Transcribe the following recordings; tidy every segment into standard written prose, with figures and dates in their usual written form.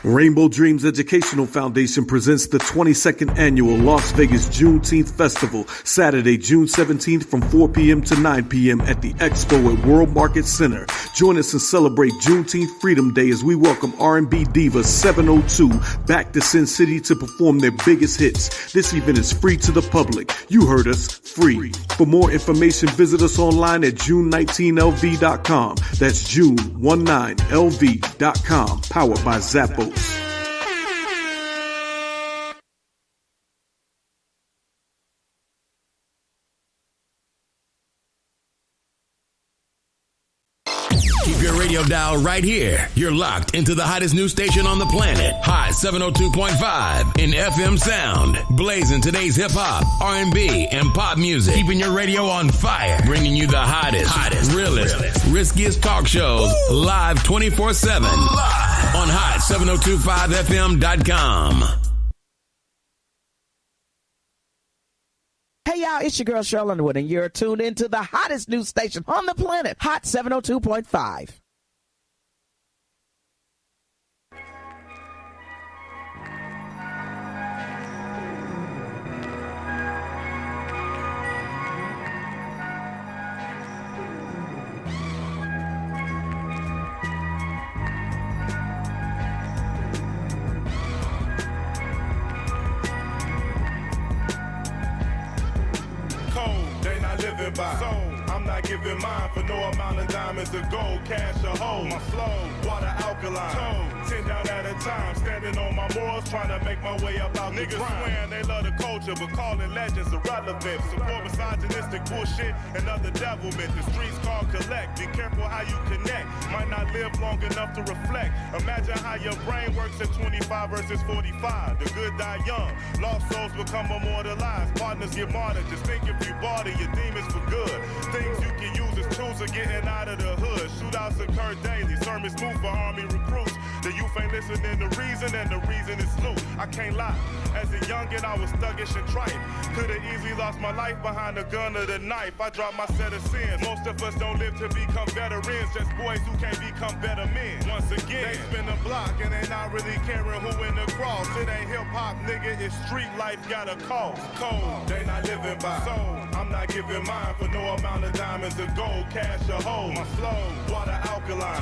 Rainbow Dreams Educational Foundation presents the 22nd Annual Las Vegas Juneteenth Festival, Saturday, June 17th from 4 p.m. to 9 p.m. at the Expo at World Market Center. Join us and celebrate Juneteenth Freedom Day as we welcome R&B diva 702 back to Sin City to perform their biggest hits. This event is free to the public. You heard us, free. For more information, visit us online at june19lv.com. That's june19lv.com. Powered by Zappos. Keep your radio dial right here. You're locked into the hottest news station on the planet. Hot 702.5 in FM sound. Blazing today's hip hop, R&B, and pop music. Keeping your radio on fire. Bringing you the hottest, realest, riskiest talk shows live 24/7 on hot1025fm.com. Hey y'all, it's your girl Cheryl Underwood, and you're tuned into the hottest news station on the planet, Hot 702.5. So, I'm not giving mine for no amount of diamonds or gold, cash or hoe. My flow, water alkaline, 10 down at a time, standing on my morals, trying to make my way up out niggas the grind. Swearing they love the culture, but calling legends irrelevant. Support misogynistic bullshit and other devilment. The streets call collect, be careful how you connect. Might not live long enough to reflect. Imagine how your brain works at 25 versus 45. The good die young, lost souls become immortalized. Partners get martyred, just think if you bought it, your demons for good. Things you can use as tools of getting out of the hood. Shootouts occur daily, sermons move for army recruits. The youth ain't listening to reason, and the reason is loot. I can't lie, as a youngin' I was thuggish and trite. Could've easily lost my life behind the gun or the knife. I dropped my set of sins. Most of us don't live to become veterans, just boys who can't become better men. Once again, they spin the block and they not really caring who in the cross. It ain't hip-hop, nigga, it's street life, got a cause. Cold, they not living by. So, I'm not giving mine for no amount of diamonds or gold, cash or hoe. My flow, water alkaline,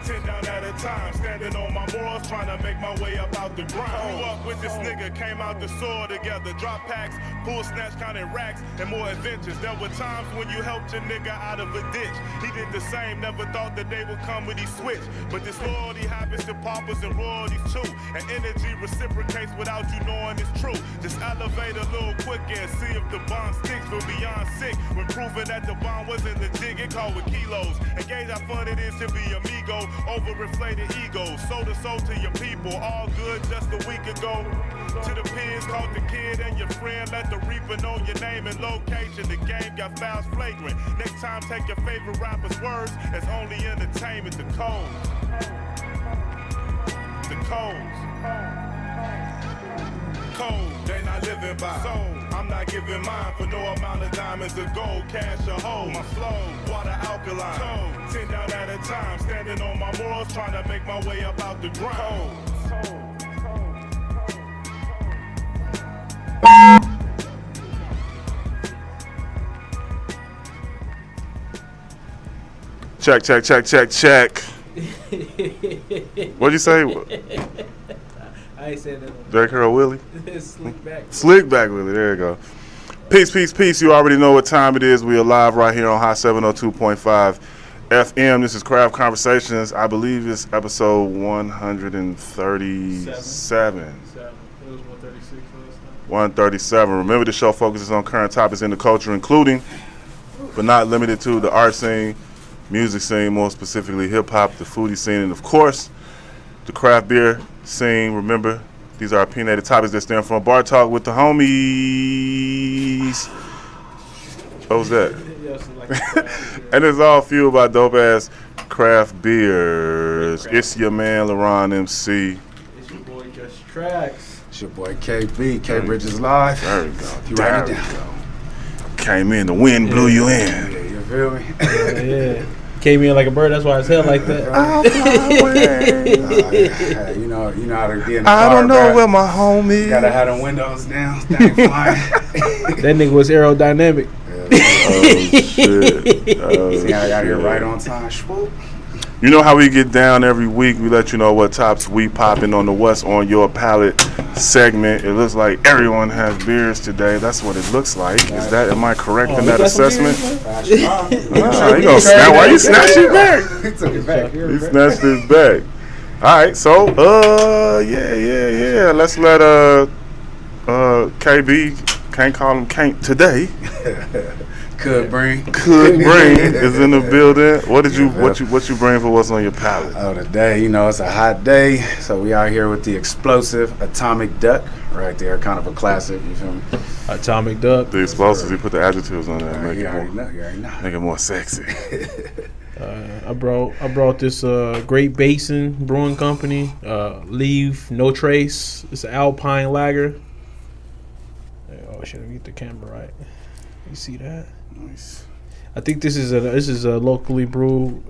10 down at a time, standing on my morals, trying to make my way up out the grind. Grew up with this nigga, came out the soil together, drop packs, pull snatch, counting racks, and more adventures. There were times when you helped your nigga out of a ditch. He did the same, never thought the day would come when he switched. But this loyalty happens to paupers and royalties too. And energy reciprocates without you knowing it's true. Just elevate a little quicker and see if the bond sticks. Feel beyond sick when proving that the bond wasn't the jig, it called with kilos. And gauge how fun it is to be amigo, overinflated egos. Soul to soul to your people, all good just a week ago. To the pigs, caught the kid and your friend, let the reaper know your name and location. The game got fouls flagrant. Next time take your favorite rapper's words as only entertainment. The codes. The codes. Cold, they not living by. So, I'm not giving mine for no amount of diamonds or gold, cash or hoe. My flow, water alkaline, 10 down at a time, standing on my morals, trying to make my way up out the grind. Check. What'd you say? I ain't saying that. Drake Earl Willie? Slick back Willie, there you go. Peace. You already know what time it is. We are live right here on Hot 702.5 FM. This is Craft Conversations. I believe it's episode 137. It was 136 last time. 137. Remember, the show focuses on current topics in the culture, including, but not limited to, the art scene, music scene, more specifically hip-hop, the foodie scene, and of course, the craft beer scene. Remember, these are opinionated topics that stem from bar talk with the homies. What was that? And it's all fueled by dope-ass craft beers. It's your man, LaRon MC. It's your boy, Just Tracks. It's your boy, KB. K Bridges Live. There we go. You write it down. Came in, the wind blew you in. Yeah, you feel me? Yeah. Came in like a bird. That's why it's held like that. You know how to be in the I car, don't know bro. where my home is. Gotta have the windows down. Thing flying. That nigga was aerodynamic. Oh, shit. Oh, See how I got here shit. right on time. Swoop. You know how we get down every week? We let you know what tops we popping on the What's on Your Palate segment. It looks like everyone has beers today. That's what it looks like. Am I correct in that assessment? You gonna snatch? Why you snatch it back? He took it back. He snatched it back. All right, so yeah. Let's let KB, can't call him Can't today. Could bring is in the building. What you bring for What's on Your Palate? Oh, today, it's a hot day, so we out here with the explosive Atomic Duck right there, kind of a classic. You feel me? Atomic Duck. The explosives, you put the adjectives on there, You already know. make it more sexy. I brought this Great Basin Brewing Company. Leave No Trace. It's an Alpine Lager. Oh shit! Let me get the camera right. You see that? Nice. I think this is a locally brewed.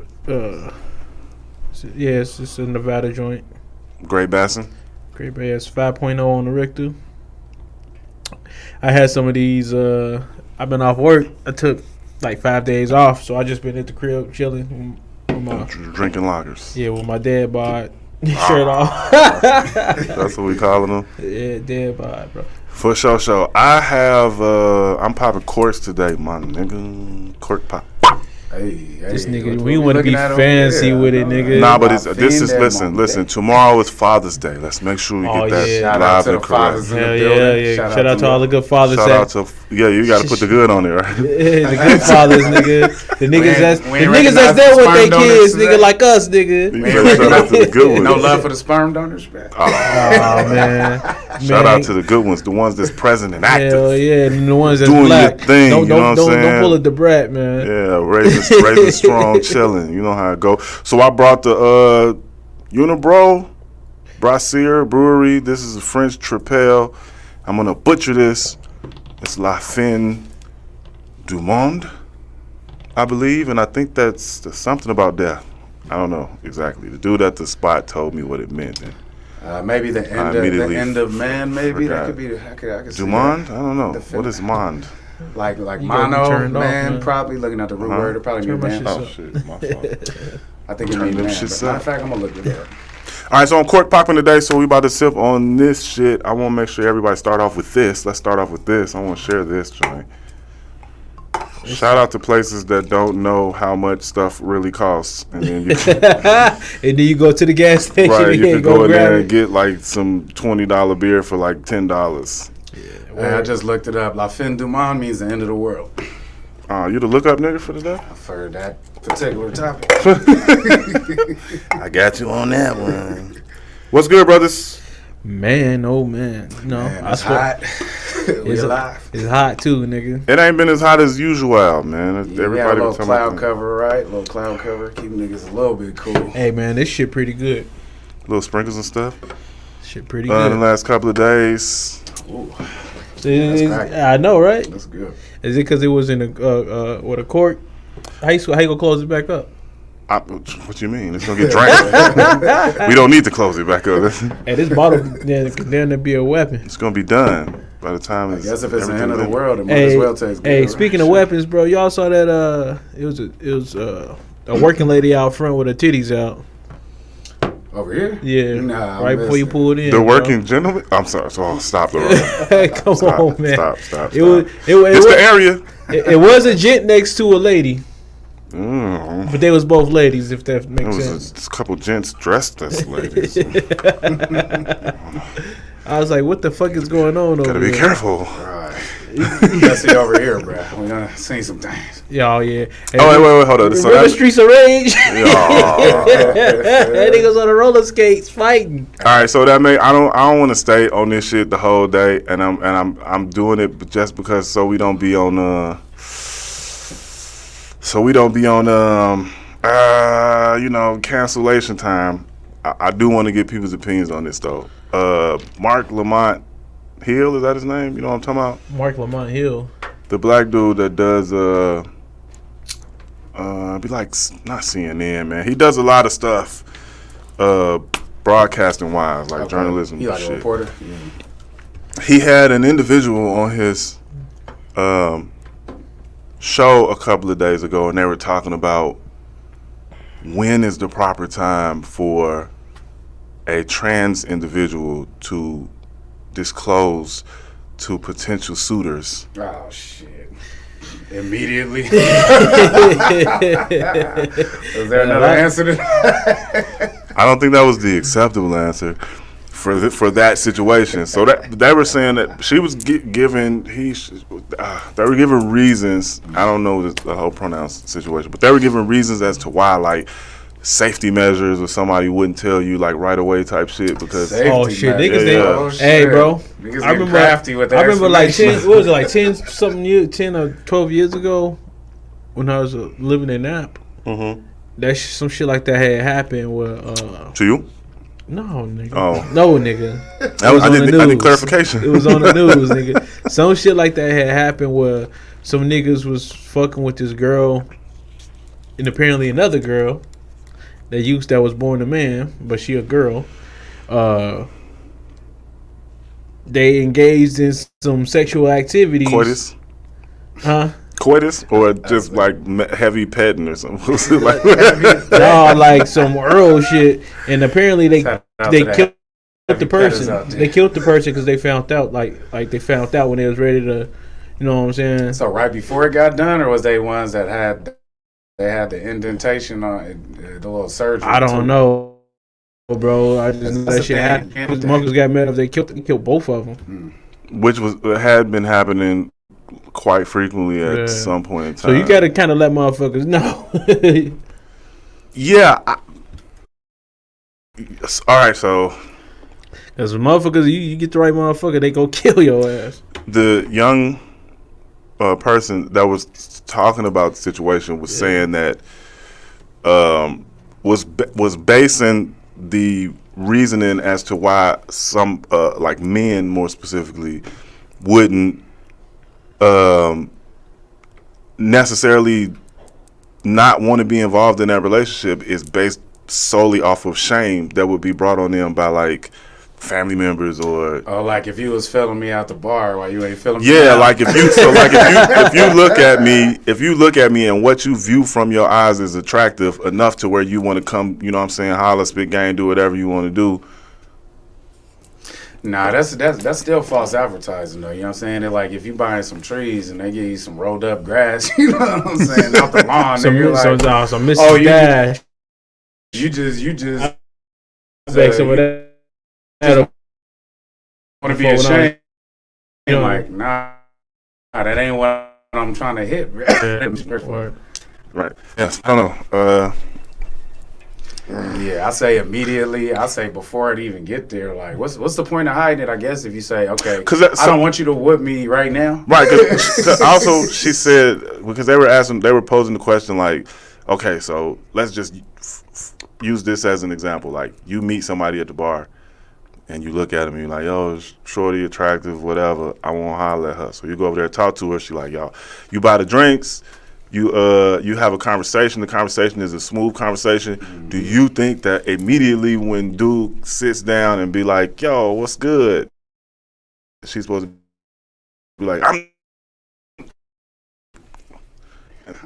It's just a Nevada joint. Great Basin. Great Bass 5.0 on the Richter. I had some of these. I've been off work. I took like 5 days off, so I just been at the crib chilling with my Drinking lagers. yeah with my dad bod shirt off. That's what we calling them. Yeah, dad bod, bro. For sure. I have. I'm popping corks today, my nigga. Cork pop. Hey, This nigga, what we we want to be looking at over fancy here? with it, I know nigga. Nah, but My this is fiend listen. day. Tomorrow is Father's Day. Let's make sure we Oh, get that yeah. Shout out live to the and correct. fathers in the Hell building. yeah. Shout out to all the good fathers. Shout out to you got to put the good on there, right? the good fathers, nigga. The niggas that's there with their sperm donors kids, today. nigga, like us, nigga. You better shout out to the good ones. No love for the sperm donors, man. Oh man. Shout out to the good ones, the ones that's present and active. Hell yeah, and the ones that's Doing your black. thing, don't you know what I'm don't saying? pull it the brat, man. Yeah, raising strong, chilling. You know how it go. So I brought the Unibro Brassiere Brewery. This is a French tripel. I'm gonna butcher this. It's La Fin du Monde, I believe, and I think that's something about death. I don't know exactly. The dude at the spot told me what it meant. And Maybe the immediately end of man. Maybe forgot. that could be. I could see du Monde? that. I don't know. The fin- What is Monde? Like You gotta be mono turned off, man, man. probably looking at the root Huh? word. It probably Turn mean my man. shit Oh shit, my fault. I think it Turn mean them man. shits But matter up. of fact, I'm gonna look it up. All right, so I'm cork popping today, so we about to sip on this shit. I want to make sure everybody start off with this. Let's start off with this. I want to share this joint. Shout out to places that don't know how much stuff really costs, and then you can, And then you go to the gas station right, you and can go in grab there it. and get like some $20 beer for like $10. Hey, I just looked it up. La fin du monde means the end of the world. You the lookup nigga for today? For that particular topic. I got you on that one. What's good, brothers? Man, oh man. No, Man, I it's swear. hot. We It's, alive. it's hot too, nigga. It ain't been as hot as usual, man. Yeah, we got a Everybody little was talking cloud about cover, right? A little cloud cover, keep niggas a little bit cool. Hey man, this shit pretty good. little sprinkles and stuff. Shit pretty The good. last couple of days. Ooh, It's- I know, right? that's good. Is it because it was in a with a cork? How you gonna close it back up? What you mean? It's gonna get drank. We don't need to close it back up. Hey, this bottle can damn near be a weapon. It's gonna be done by the time. I guess if it's the end of the world, it might Hey, as well taste good. hey, right? speaking of weapons, bro, y'all saw that? It was a working lady out front with her titties out. Over here? Yeah, Nah, right before you listen. pulled in. The bro. working gentleman. I'm sorry. So stop the road. Hey, come Stop, on, man. Stop. It was It's the area. it was a gent next to a lady, Mm. but they was both ladies. If that There makes was sense. a couple gents dressed as ladies. I was like, what the fuck is going on over Gotta be there? careful. Right. Let's see over here, bro. We done seen some things. Yeah, yeah. Hey, Oh wait, hold on. So remember that, Streets of Rage? Yeah. That niggas on the roller skates fighting. All right, so that I don't want to stay on this shit the whole day, and I'm doing it just because so we don't be on cancellation time. I do want to get people's opinions on this though. Mark Lamont Hill, is that his name? You know what I'm talking about? Mark Lamont Hill. The black dude that does be like not CNN, man. He does a lot of stuff, broadcasting wise, like journalism. He like shit. a reporter. He had an individual on his show a couple of days ago, and they were talking about when is the proper time for a trans individual to disclose to potential suitors. Oh shit! Immediately. Is there another answer to that? I don't think that was the acceptable answer for that situation. So that they were saying that she was given they were giving reasons. I don't know the whole pronouns situation, but they were giving reasons as to why, like safety measures, or somebody wouldn't tell you like right away type shit because Niggas hey bro, niggas I remember crafty with that. I remember like 10, what was it, like 10 something years, 10 or 12 years ago when I was living in Nap. Mm-hmm. That some shit like that had happened where to you. No, nigga. Oh. No, nigga. I need clarification. It was on the news, nigga. Some shit like that had happened where some niggas was fucking with this girl and apparently another girl that was born a man, but she a girl. They engaged in some sexual activities. Coitus? Huh? Coitus or just like heavy petting or something? Like no, like some Earl shit. And apparently they killed the person. They killed the person because they found out like they found out when they was ready to, you know what I'm saying? So right before it got done, or was they ones that had the indentation on it, the little surgery? I don't know, bro. I just know that shit happened. Motherfuckers got mad if they killed both of them. Which had been happening quite frequently at some point in time. So you got to kind of let motherfuckers know. Yeah. All right, so as motherfuckers, you get the right motherfucker, they go kill your ass. The young person that was talking about the situation was saying that was basing the reasoning as to why some like men more specifically wouldn't necessarily not want to be involved in that relationship is based solely off of shame that would be brought on them by like family members or like if you was filling me out the bar while you ain't filling me yeah out. Like if you look at me and what you view from your eyes is attractive enough to where you want to come, you know what I'm saying, holler, spit game, do whatever you want to do. Nah, that's still false advertising though. You know what I'm saying? They're like if you buying some trees and they give you some rolled up grass, you know what I'm saying, out the lawn, some Mrs. Dash. You just take some of that. Want to be ashamed? Like nah, that ain't what I'm trying to hit. Right. Yes. I don't know. Yeah, I say immediately. I say before it even get there. Like, what's the point of hiding it? I guess if you say, okay, I don't want you to whoop me right now. Right. Cause also, she said because they were posing the question like, okay, so let's just use this as an example. Like, you meet somebody at the bar, and you look at him and you're like, yo, shorty, attractive, whatever. I won't holler at her. So you go over there and talk to her. She like, yo, you buy the drinks. You have a conversation. The conversation is a smooth conversation. Mm-hmm. Do you think that immediately when dude sits down and be like, yo, what's good? She's supposed to be like,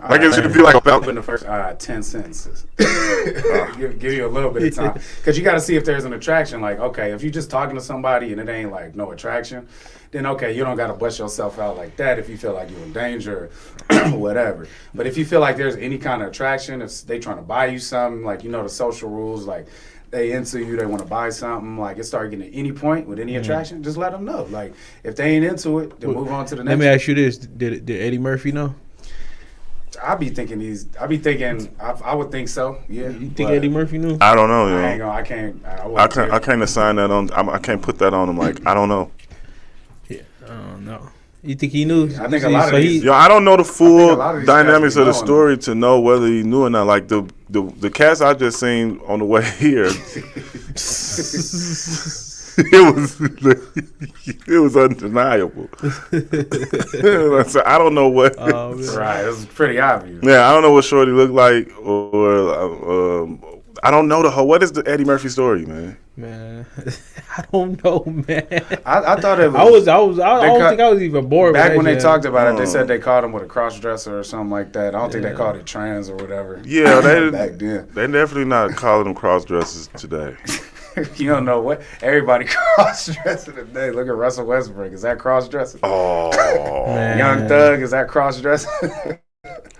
I guess you could be like about in the first 10 sentences. give you a little bit of time because you got to see if there's an attraction. Like, okay, if you're just talking to somebody and it ain't like no attraction, then okay, you don't got to bust yourself out like that if you feel like you're in danger or whatever. But if you feel like there's any kind of attraction, if they trying to buy you something, like the social rules, like they into you, they want to buy something, like it start getting to any point with any attraction, just let them know. Like if they ain't into it, then move on to the next. Let me ask you this: Did Eddie Murphy know? I would think so. Yeah. You think Eddie Murphy knew? I don't know. I can't assign that on. I can't put that on him. Like I don't know. Yeah, I don't know. You think he knew? I think a lot of these. I don't know the full dynamics of the story to know whether he knew or not. Like the cats I just seen on the way here. it was undeniable. So I don't know what. Right, it was pretty obvious. Yeah, I don't know what Shorty looked like, or I don't know the whole. What is the Eddie Murphy story, man? Man, I don't know, man. I thought it was. I don't think I was even born. Back when they talked about it, they said they called him with a cross dresser or something like that. I don't think they called it trans or whatever. Yeah, they back then. They definitely not calling them cross dressers today. You don't know what everybody cross dressing today. Look at Russell Westbrook. Is that cross dressing? Oh, Young Thug. Is that cross dressing?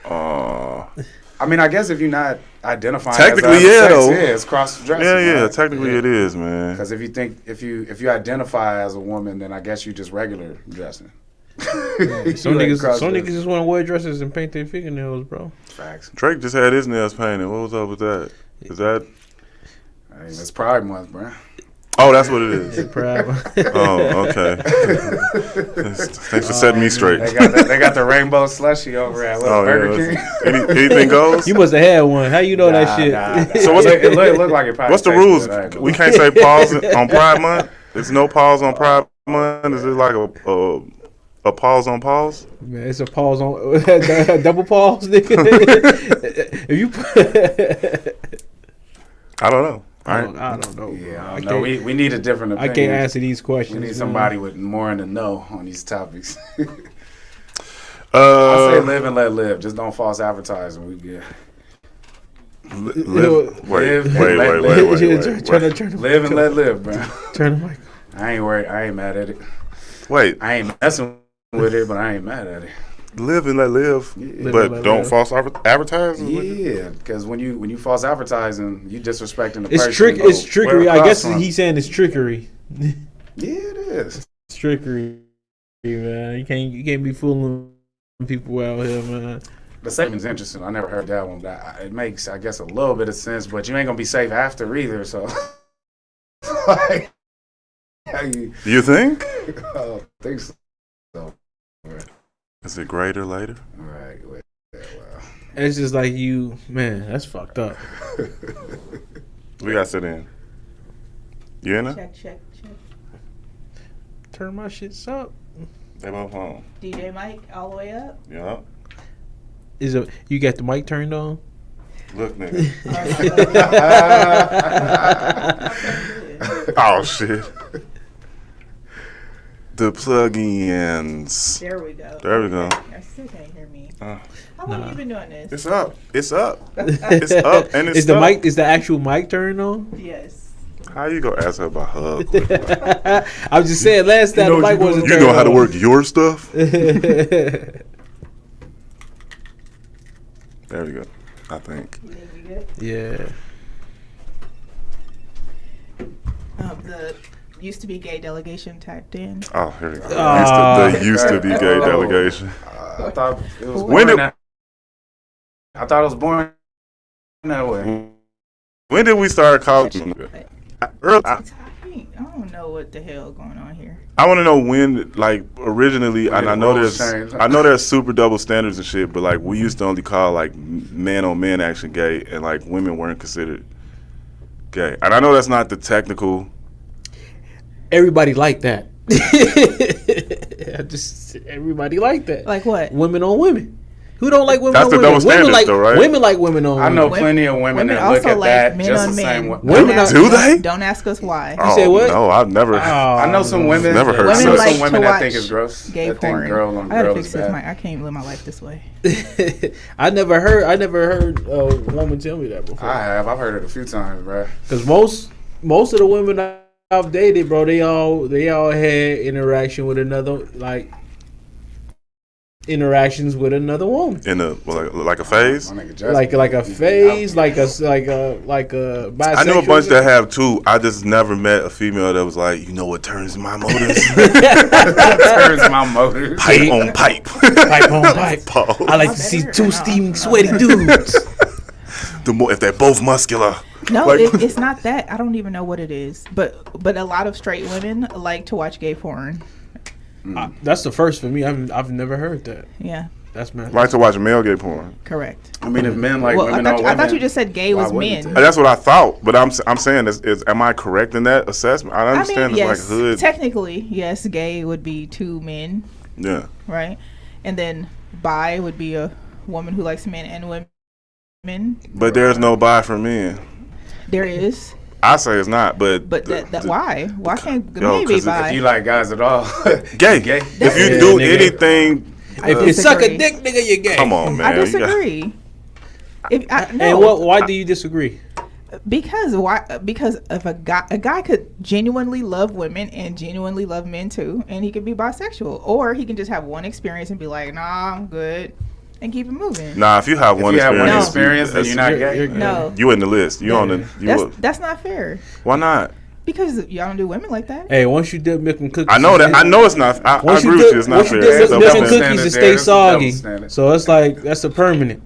I mean, I guess if you're not identifying technically, as yeah, sex, though. it's cross dressing. Yeah, right? technically it is, man. Because if you think if you identify as a woman, then I guess you just regular dressing. Some niggas just want to wear dresses and paint their fingernails, bro. Facts. Drake just had his nails painted. What was up with that? Is that? I mean, it's Pride Month, bro. Oh, that's what it is. Proud. Oh, okay. Thanks for setting me straight. They got the rainbow slushy over at Burger King. Anything goes? You must have had one. How you know that shit? Nah. So it looked like it probably what's the rules? We can't say pause on Pride Month? There's no pause on Pride Month? Is it like a pause on pause? Man, it's a pause on double pause, nigga. If you I don't know. I don't know. Yeah, I don't know. We need a different opinion. I can't answer these questions. We need somebody with more in the know on these topics. I I say live and let live. Just don't false advertise and we good. Wait. Live and let live, bro. Turn the mic. I ain't worried. I ain't mad at it. Wait. I ain't messing with it, but I ain't mad at it. Live and let live, but don't false advertise. Yeah, because when you false advertising, you disrespecting the it's person. It's trickery. I guess he's saying it's trickery. Yeah, it is. It's trickery, man. You can't be fooling people out here, man. The segment's interesting. I never heard that one, but it makes, I guess, a little bit of sense. But you ain't gonna be safe after either. So, like, you think? I think so. Is it greater later? Right. Yeah, well. It's just like man. That's fucked up. We got to sit in. You in there? Check. Turn my shits up. They both home. DJ Mike all the way up. Yeah. You got the mic turned on? Look, nigga. Oh shit. The plugins. There we go. There we go. I still can't hear me. How long have you been doing this? It's up. It's up, and it's Is the mic? Is the actual mic turned on? Yes. How you gonna ask her about hug? I was just saying last time the mic wasn't You turned know how to on. work your stuff. There we go. I think. You think we good? Yeah. The used to be gay delegation tapped in. Oh, here we go. The used to be gay delegation. I thought it was When born did- I thought it was born that way. When did we start calling? I don't know what the hell going on here. I want to know when, like, originally, and I know rules there's, changed. I know there's super double standards and shit, but like we used to only call like man on man action gay, and like women weren't considered gay. And I know that's not the technical. Everybody like that. Everybody like that. Like what? Women on women. Who don't like women That's on the women? double standard, Women like though, right? women like women on I women. know plenty of women that look also at like that men just on the same men. way. Women are- Do they? Don't ask us why. You say what? No, I've never. I know some women. Never heard I know Women like some women to that think watch it's gross. Gay that think porn. girl on I gotta girl fix is this bad. mic. I can't live my life this way. I never heard a woman tell me that before. I have. I've heard it a few times, bro. Because most of the women I've dated, bro, they all had interactions with another woman. In a like a phase. My nigga Justin, Like a he phase, out like a bisexual. I knew a bunch that have too. I just never met a female that was like, you know what turns my motors? turns my motors. Pipe on pipe. Pipe on pipe. Pause. I like to see two steaming, sweaty dudes. The more if they're both muscular. No, Like- it's not that. I don't even know what it is. But a lot of straight women like to watch gay porn. That's the first for me. I've never heard that. Yeah. That's mad. Like to watch male gay porn. Correct. I mean, if men like Well, women, I on thought women, you just said gay why was wouldn't men. they? That's what I thought, but I'm saying am I correct in that assessment? I understand yes, it's like hood. technically, yes, gay would be 2 men, Yeah. right? And then bi would be a woman who likes men and women. But there's no bi for men. There is, I say it's not, but why? Why can't Yo, men be 'cause bi? If you like guys at all, gay. gay. If you Yeah, do nigga. anything, If you suck a dick, nigga, you're gay. come on, man. I disagree. And why do you disagree? Because if a guy could genuinely love women and genuinely love men too, and he could be bisexual, or he can just have one experience and be like, nah, I'm good, and keep it moving. Nah, if you have one you have one experience, experience, then you're not gay. No, you in the list. You on the. that's not fair. Why not? Because y'all don't do women like that. Hey, once you dip milk and cookies, I know that. I know it's not. I Once agree with you. It's not once you fair. dip It's milk and double cookies, it standard stay there. That's a double soggy. standard. So it's like that's a permanent.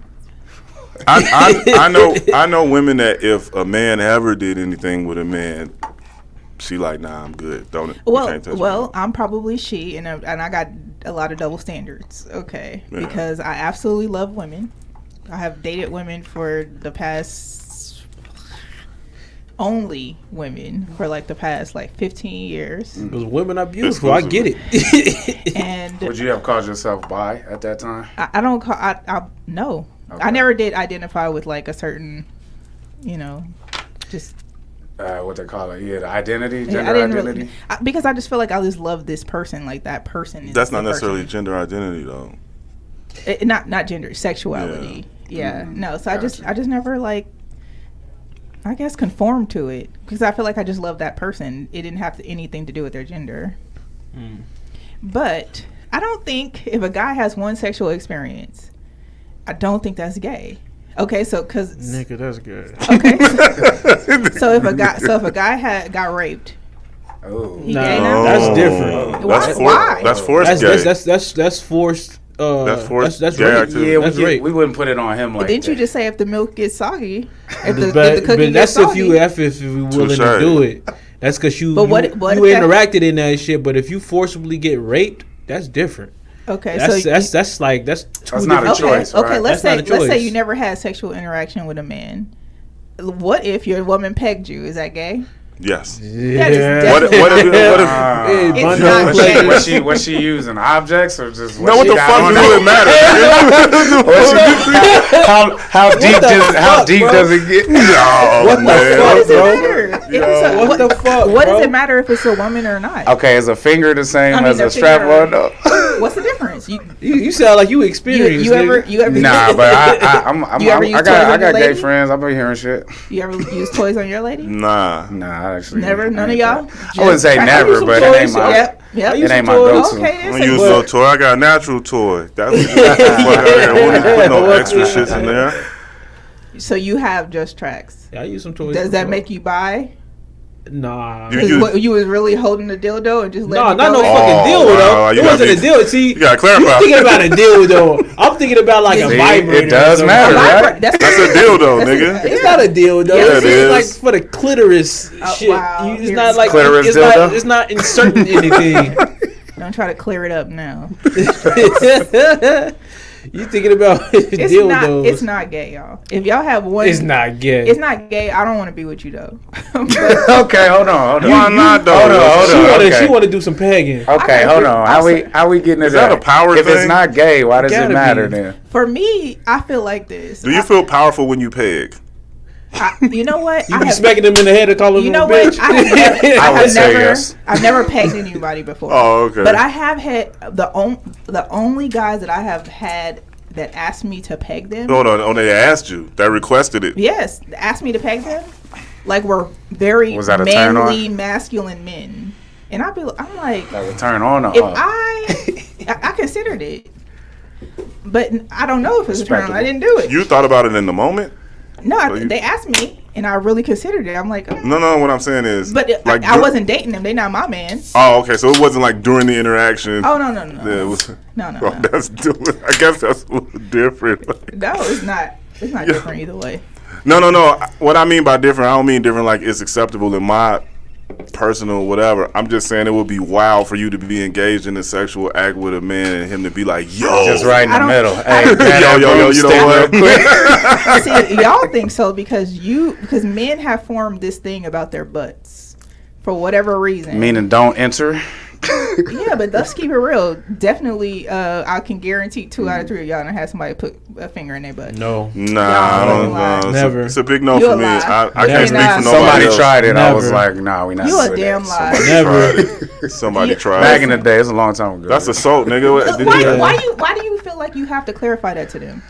I know women that if a man ever did anything with a man, she like, nah, I'm good. Don't it? You can't touch me. I'm probably she, and I got a lot of double standards. Okay, Yeah. because I absolutely love women. I have dated women for the past. Only women for like the past 15 years. Because women are beautiful. I get it. And Would you have called yourself bi at that time? I don't call no. Okay. I never did identify with like a certain, just What they call it? Yeah, the identity, I gender didn't identity. really, because I just feel like I just love this person, like that person. Is That's not the necessarily person. gender identity though. Not gender, sexuality. Yeah, no. So Gotcha. I just never I guess conform to it because I feel like I just love that person. It didn't have anything to do with their gender. But I don't think if a guy has one sexual experience, I don't think that's gay. Okay, so because Nigga, that's good. okay, so if a guy got raped, Oh, he gay now? That's different. Why? That's forced gay. That's forced. That's forced That's gay rape. activity. yeah, That's we rape. wouldn't put it on him like Didn't that. you just say if the milk gets soggy, if the But cookie that's gets soggy? if you willing to do it. That's because you But what if that- interacted in that shit. But if you forcibly get raped, that's different. Okay, That's so that's two That's not different. a choice, Okay, right? let's That's not a say choice. you never had sexual interaction with a man. What if your woman pegged you? Is that gay? Yes. That is Yeah. definitely What if? Hey, It's bundle not of gay. players. Was she using objects or just No, what she the got fuck on do her? it matter? How deep fuck, bro? does it get? Oh, What the man. What does it bro? matter? If Yo. it's a- What the fuck, What does bro? it matter if it's a woman or not? Okay, is a finger the same I mean, as the a strap finger- on? No. What's the difference? You sound like you experienced. You ever nigga. Nah, but You ever use I toys got on your gay lady? friends. I've been hearing shit. you ever use toys on your lady? Nah. Nah, I actually Never, none of ain't y'all. that. I wouldn't say Just- never, some but it ain't toys, my. Yep, yep. I use It ain't my some toys. go-to. Okay, I then don't say use what? no toy. I got a natural toy. That's what you fuck out here. We don't put no extra shits in there. So you have just tracks. Yeah, I use some toys. Does that before. make you bi? Nah. You- Because what, you was really holding the dildo and just No, letting not it no go in? fucking Oh, dildo. wow, you It wasn't a gotta dildo. See, You gotta clarify. you thinking about a dildo. I'm thinking about like a See, vibrator. it does or matter, something. right? That's That's a dildo, nigga. It's not a dildo. Yeah, it's it is. like for the clitoris shit. wow. It's Here's not like clitoris it's dildo? not. It's not inserting anything. Don't try to clear it up now. You thinking about It's dildos? not. It's not gay, y'all. If y'all have one, It's not gay. It's not gay. I don't want to be with you though. Okay, hold on. Why not, though? Hold on, She hold on. wanna. Okay. She wanna do some pegging. Okay, hold on. How we getting to Is that a power If it's thing? not gay, why does it Gotta matter be. then? For me, I feel like this. Do you feel powerful when you peg? You know what? You I be have, smacking them in the head and calling you them know a what? bitch. I have never, I would say never, yes. I've never pegged anybody before. Oh, okay. But I have had the only guys that I have had that asked me to peg them. Hold on. Oh, they asked you. They requested it. Yes, asked me to peg them. Like we're very Was that a turn on? manly, masculine men, and I'm like, Like a turn on or if off? I considered it, but I don't know if it's a turn on. I Respectable. didn't do it. You thought about it in the moment? No, you- they asked me, and I really considered it. I'm like, No. What I'm saying is, but like, I wasn't dating them. They not my man. Oh, okay. So it wasn't like during the interaction. Oh no. Yeah, it was. No. Oh, that's. I guess that's a little different. No, it's not. It's not different either way. No. What I mean by different, I don't mean different like it's acceptable in my personal, whatever. I'm just saying it would be wild for you to be engaged in a sexual act with a man and him to be like, yo. Just right in the middle. Hey, yo, you know what? See, y'all think so because men have formed this thing about their butts for whatever reason. Meaning don't enter. Yeah, but let's keep it real. Definitely, I can guarantee 2 out of 3 of y'all done had somebody put a finger in their butt. No. Nah, I don't know. Never. It's a big no You for a me. lie. I can't speak for nobody Somebody else. tried it. I Never. was like, nah, we not. You a doing damn that. lie. Never. Somebody tried Back it. in the day, it's a long time ago. That's assault, nigga. Did you- Why do you feel like you have to clarify that to them?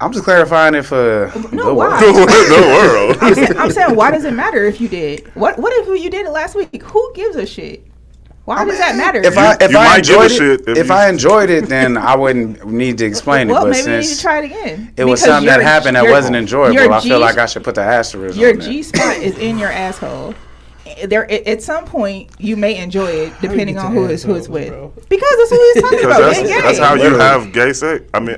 I'm just clarifying it for No, the why? world. the world. I'm saying, why does it matter if you did? What if you did it last week? Who gives a shit? Why does that matter? If You I might give a enjoyed shit it, if you- I enjoyed it, then I wouldn't need to explain well, it. But maybe you need to since try it again. it was Because something that happened that your- wasn't enjoyable, your I feel G- like I should put the asterisk Your on there. G spot is in your asshole. There, at some point, you may enjoy it depending on who it's with. bro? Because that's what he's talking about. Because Being gay. that's how you have gay sex. I mean,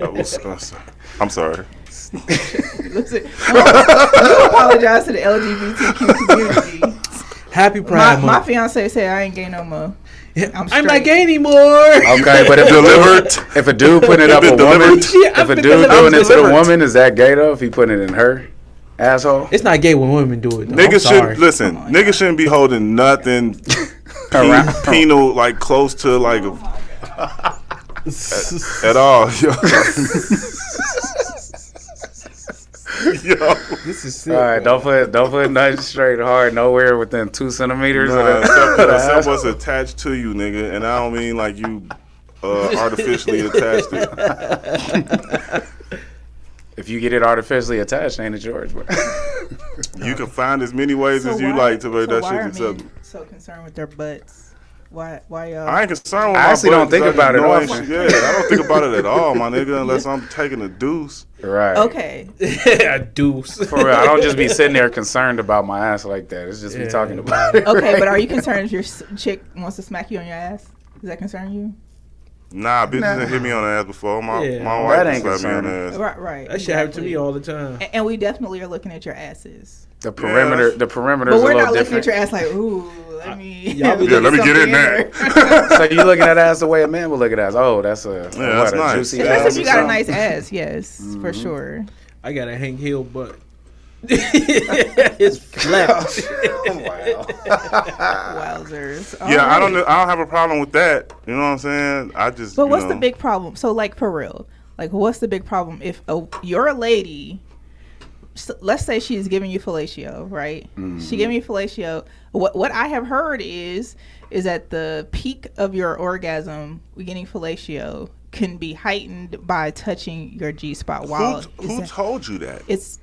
I'm sorry. Listen, you apologize to the LGBTQ community. Happy Pride My Month. fiance said I ain't gay no more. I'm straight. not gay anymore. Okay, but if a dude putting it up a woman, delivered. if a dude doing it to the woman, is that gay though? If he putting it in her asshole? It's not gay when women do it. Though. Niggas I'm sorry. should listen. Niggas shouldn't be holding nothing penal like close to like at all. Yo. Yo. This is sick. All right, don't put nothing straight hard nowhere within 2 centimeters. Nah, of except the what's attached to you, nigga, and I don't mean like you artificially attached it. If you get it artificially attached, ain't it yours? Bro? You can find as many ways as you like to make that shit acceptable. So concerned with their butts. Why y'all? I ain't concerned with I my actually butt don't think 'cause about it I just often. know Yeah, I don't think about it at all, my nigga, unless I'm taking a deuce. Right. Okay. A deuce. For real, I don't just be sitting there concerned about my ass like that. It's just me talking about it. Okay, but are you concerned if your chick wants to smack you on your ass? Does that concern you? Nah, bitches done hit me on the ass before. My Yeah. wife That ain't slapped me on the concerning. ass. Right. That shit happens to me all the time. And we definitely are looking at your asses. The perimeter is But a we're little not looking different. at your ass like, ooh, let me. Y'all be- Yeah, let me get in there. So you looking at ass the way a man would look at ass. Oh, that's that's a nice. juicy Yeah, Especially ass if you or got a something. nice ass, yes, for sure. I got a Hank Hill butt. It's flat. Wowzers. Yeah, I Alright. don't have a problem with that. You know what I'm saying? I just. But you what's know, the big problem? So, like, for real, like, what's the big problem if you're a lady? Let's say she's giving you fellatio, right? She giving you fellatio. What I have heard is that the peak of your orgasm, getting fellatio, can be heightened by touching your G spot. While Who told you that? it's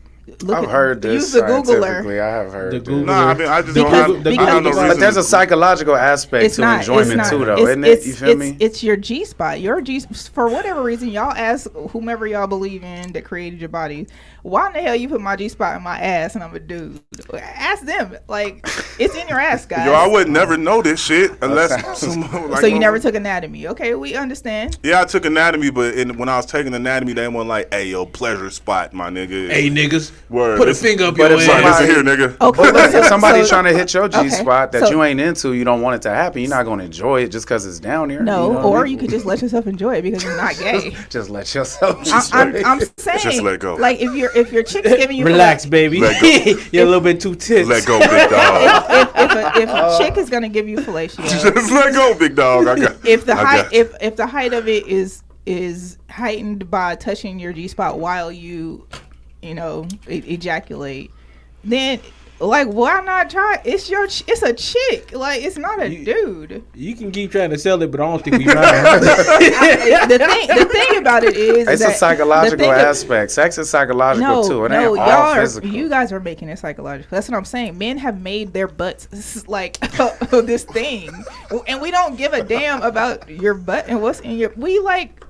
I've heard this use the Googler. scientifically. I have heard The this. Google- Nah, I mean, I just Because- don't have. because- I have no but reason. But there's a to- psychological aspect It's to not enjoyment it's not. too, though, It's- isn't it? it's- You feel me? It's your G spot. Your G, for whatever reason, y'all ask whomever y'all believe in that created your body, why in the hell you put my G spot in my ass and I'm a dude? Ask them. Like, it's in your ass, guys. Yo, I would never know this shit unless someone like. So you never took anatomy. Okay, we understand. Yeah, I took anatomy, but when I was taking anatomy, they weren't like, "Hey, yo, pleasure spot, my nigga." Hey, niggas. Word. Put a Listen- finger up but your if Like, ass. listen here, nigga. Okay, But if somebody's so- trying to hit your G okay, spot that so- you ain't into, you don't want it to happen. You're not going to enjoy it just because it's down there. No, you know what or I mean? you could just let yourself enjoy it because you're not gay. just let yourself. I'm saying, Just let go. like if your chick is giving you Relax, baby. Let go. You're a little bit too tense. Let go, big dog. if a chick is gonna give you fellatio, Just let go, big dog. I got. if the I height got you. if the height of it is heightened by touching your G spot while you ejaculate, then like why not try? It's a chick. Like it's not a dude. You can keep trying to sell it, but I don't think we right. The thing about it is It's that a psychological the thing of- aspect. Sex is psychological too. It no, ain't y'all all are, physical. you guys are making it psychological. That's what I'm saying. Men have made their butts like this thing, and we don't give a damn about your butt and what's in your. We like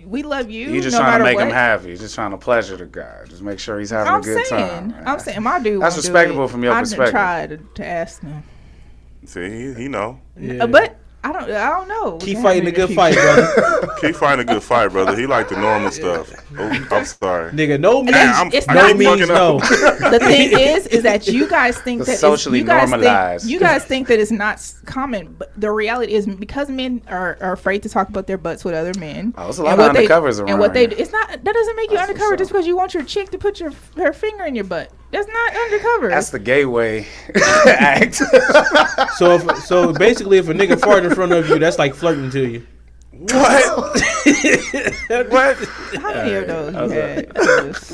we love you. You just no trying to matter make what. him happy. You're just trying to pleasure the guy. Just make sure he's having a good time. I'm saying my dude. That's won't do respectable it. from your I perspective. tried to ask him, See, he know. Yeah. but I don't know. Keep fighting a good fight, brother. Keep fighting a good fight, brother. He like the normal stuff. Oh, I'm sorry. Nigga, no means it's no not- means no. The thing is that you guys think It's that socially normalized. You guys think that it's not common, but the reality is because men are afraid to talk about their butts with other men. Oh, it's a lot of undercovers around. And what they here. it's not that doesn't make you undercover just because you want your chick to put her finger in your butt. That's not undercover. That's the gay way act. So basically, if a nigga fart in front of you, that's like flirting to you. What? What? How many of those you had?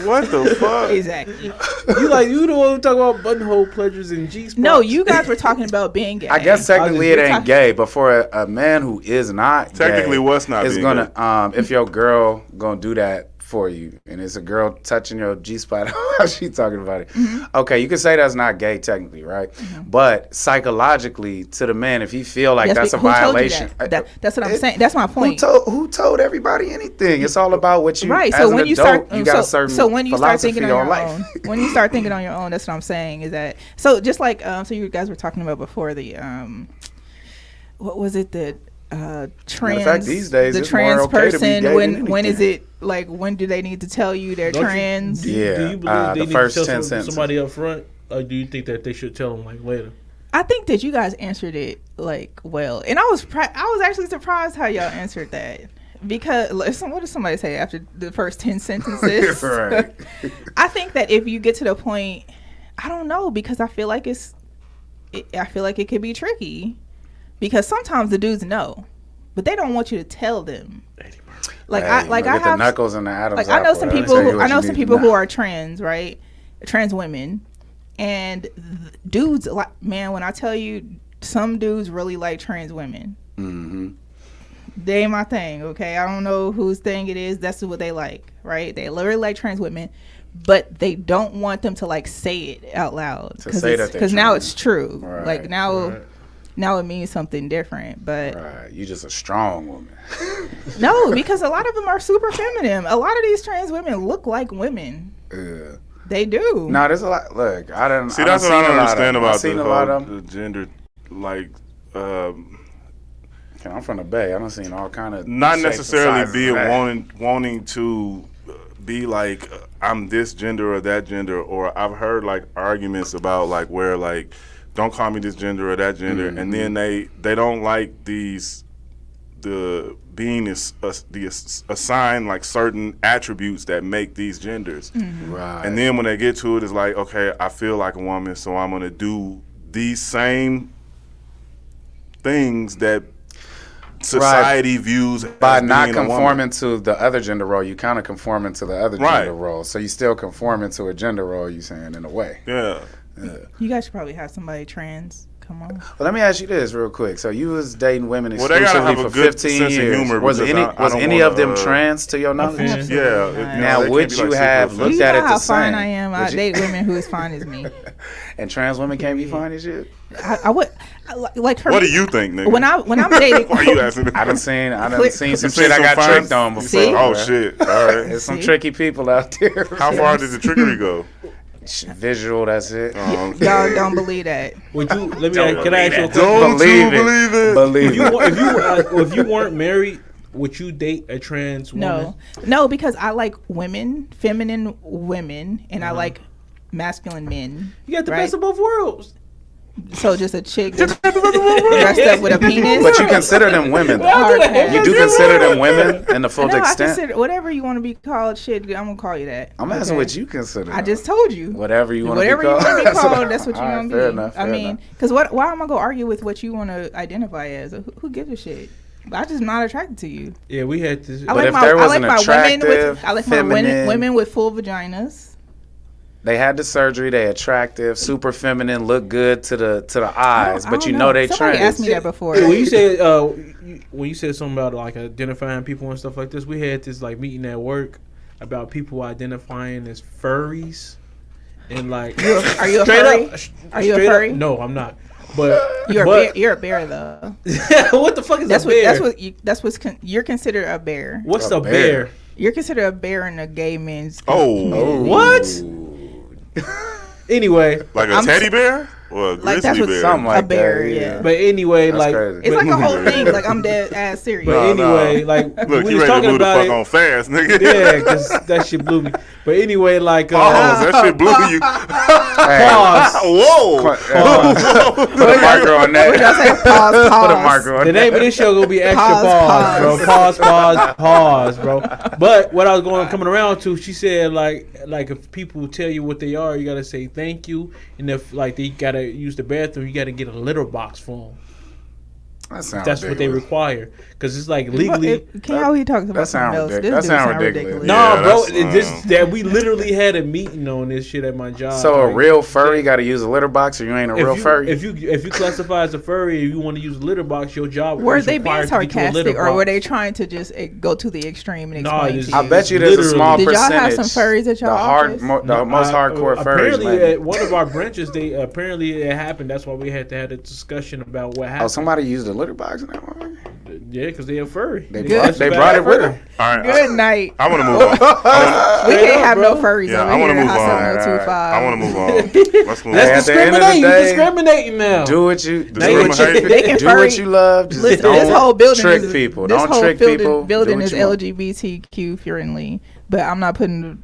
What the fuck? Exactly. You the one who talk about buttonhole pleasures and G spots. No, you guys were talking about being gay. I guess technically it ain't talking- gay, but for a man who is not Technically, gay, what's not is being gonna if your girl gonna do that for you, and it's a girl touching your G spot. How she talking about it? Mm-hmm. Okay, you can say that's not gay technically, right? But psychologically, to the man, if he feel like that's a who told you violation, that's what I'm saying. That's my point. Who told everybody anything? It's all about what you. Right. As So an when you adult, start, you got a certain so when you start thinking on your life. own, when you start thinking on your own, that's what I'm saying. Is that so? Just like so, you guys were talking about before the what was it that trans? fact, these days the it's more trans okay to be person. gay than When is anything. it like? When do they need to tell you they're Don't you- trans? Do you believe the they need first to 10 tell sentences. somebody up front, or do you think that they should tell them like later? I think that you guys answered it like well, and I was actually surprised how y'all answered that. Because what does somebody say after the first 10 sentences? Right. I think that if you get to the point, I don't know, because I feel like it could be tricky, because sometimes the dudes know, but they don't want you to tell them. Like Hey, I you get have the knuckles and the Adam's like I know apple. some Let me people tell you who what I know you some need people to who know. are trans, right? Trans women, and dudes like, man, when I tell you, some dudes really like trans women. Mm-hmm. They ain't my thing, okay? I don't know whose thing it is. That's what they like, right? They literally like trans women, but they don't want them to like say it out loud because now it's true. Right, like now it means something different. But Right, you just a strong woman. no, because a lot of them are super feminine. A lot of these trans women look like women. Yeah. They do. No, there's a lot. Look, I don't. See, that's what I don't understand about seen the a lot whole of them. the gender, like, I'm from the Bay. I done seen all kind of. not shapes and necessarily sizes being of that. wanting to be like I'm this gender or that gender, or I've heard like arguments about like where like don't call me this gender or that gender, and then they don't like the being is assigned like certain attributes that make these genders, Right. and then when they get to it, it's like, okay, I feel like a woman, so I'm gonna do these same things that society views by as not being a woman. conforming to the other gender role, you kind of conforming to the other Right. gender role. So you still conforming to a gender role, you saying, in a way. Yeah. You guys should probably have somebody trans. Come on. Well, let me ask you this real quick. So you was dating women Well, they gotta exclusively have a for good 15 sense of years. humor Was because any I don't any of them wanna, trans to your knowledge? Absolutely Yeah. not. Now, they can't would be, you like, super have offensive. looked You at know it how the fine same? I am. I Would you- date women who as fine as me. And trans women can't be fine as shit? I would like for What me, do you think, nigga? when I'm dating. Why are you asking? I done seen some You shit seen I got some tricked fines? on before. See? Oh bruh. shit! All right. There's some See? tricky people out there. How far did the trickery go? Visual, that's it. Y'all don't believe that. Would you? Let me. Can I ask you a question? Don't Believe you it. believe it? Believe it. If you weren't married, would you date a trans woman? No, because I like women, feminine women, and I like masculine men. You got the right? best of both worlds. So just a chick dressed up with a penis. But you consider them women, though. Hard pass. You do consider them women in the full No, I extent? consider whatever you want to be called. Shit, I'm gonna call you that. I'm asking Okay? what you consider. I just told you. Whatever you want Whatever to you be called. want to be called, that's what you're All right, gonna be. fair enough, I fair mean, enough. because why am I gonna argue with what you want to identify as? Who gives a shit? I just not attracted to you. Yeah, we had this. I But like if my there I was like an my women with attractive, I like my feminine- women with full vaginas. They had the surgery. They attractive, super feminine, look good to the eyes, I but don't you know they Somebody trans. asked me that before. When you said something about like identifying people and stuff like this, we had this like meeting at work about people identifying as furries and like. Are you a straight furry? up- Are you a straight up- furry? No, I'm not. But You're a bear though. what the fuck is That's a bear? you're considered a bear. What's A a bear? bear? You're considered a bear in a gay man's. Oh, What? Anyway, like a I'm teddy bear? Well, Like that's grizzly what bear. Something like a bear. that, Yeah. But anyway, That's like, crazy. It's like a whole thing. Like I'm dead ass serious. but No, anyway, no. like Look, we you was ready to talking move the about fuck it. on fast, nigga. Yeah, because that shit blew me. But anyway, like, Pause. That shit blew you. pause. Whoa. Put a marker on What y'all that. say? Pause. Put a marker on The name of this show gonna be extra Pause, bro. Pause, bro. But what I was coming around to, she said like if people tell you what they are, you gotta say thank you, and if like they gotta use the bathroom, you gotta get a litter box for them. That sounds That's what they ridiculous. require, because it's like legally. Can y'all he talks about sound something else? ridiculous. This That dude sound sound ridiculous. ridiculous. Nah, Yeah, bro. that's, That we literally had a meeting on this shit at my job. So a Like, real furry got to use a litter box, or you ain't a real furry? If you classify as a furry and you want to use a litter box, your job Were is they being required to get you a litter sarcastic, or were box. they trying to just go to the extreme and Nah, explain this- to you? I bet you there's a small Did y'all percentage. have some furries at y'all office? The most hardcore furries. Apparently, maybe. at one of our branches, apparently it happened. That's why we had to have a discussion about what happened. Oh, somebody used a litter box in that one? Yeah, because they a furry. They classify brought it as with furry. them. All right. Good night. I want to move on. We can't have bro. no furries Yeah, over I want to here. move on. Hot 7025. I want to move on. Let's move That's on. At the end of the discriminating. You day, discriminating now. Do what you Discriminate. They can do furry- what you love. Just Listen, don't this whole building trick is people. This Don't whole trick building, people. building Do what is you want. LGBTQ friendly, but I'm not putting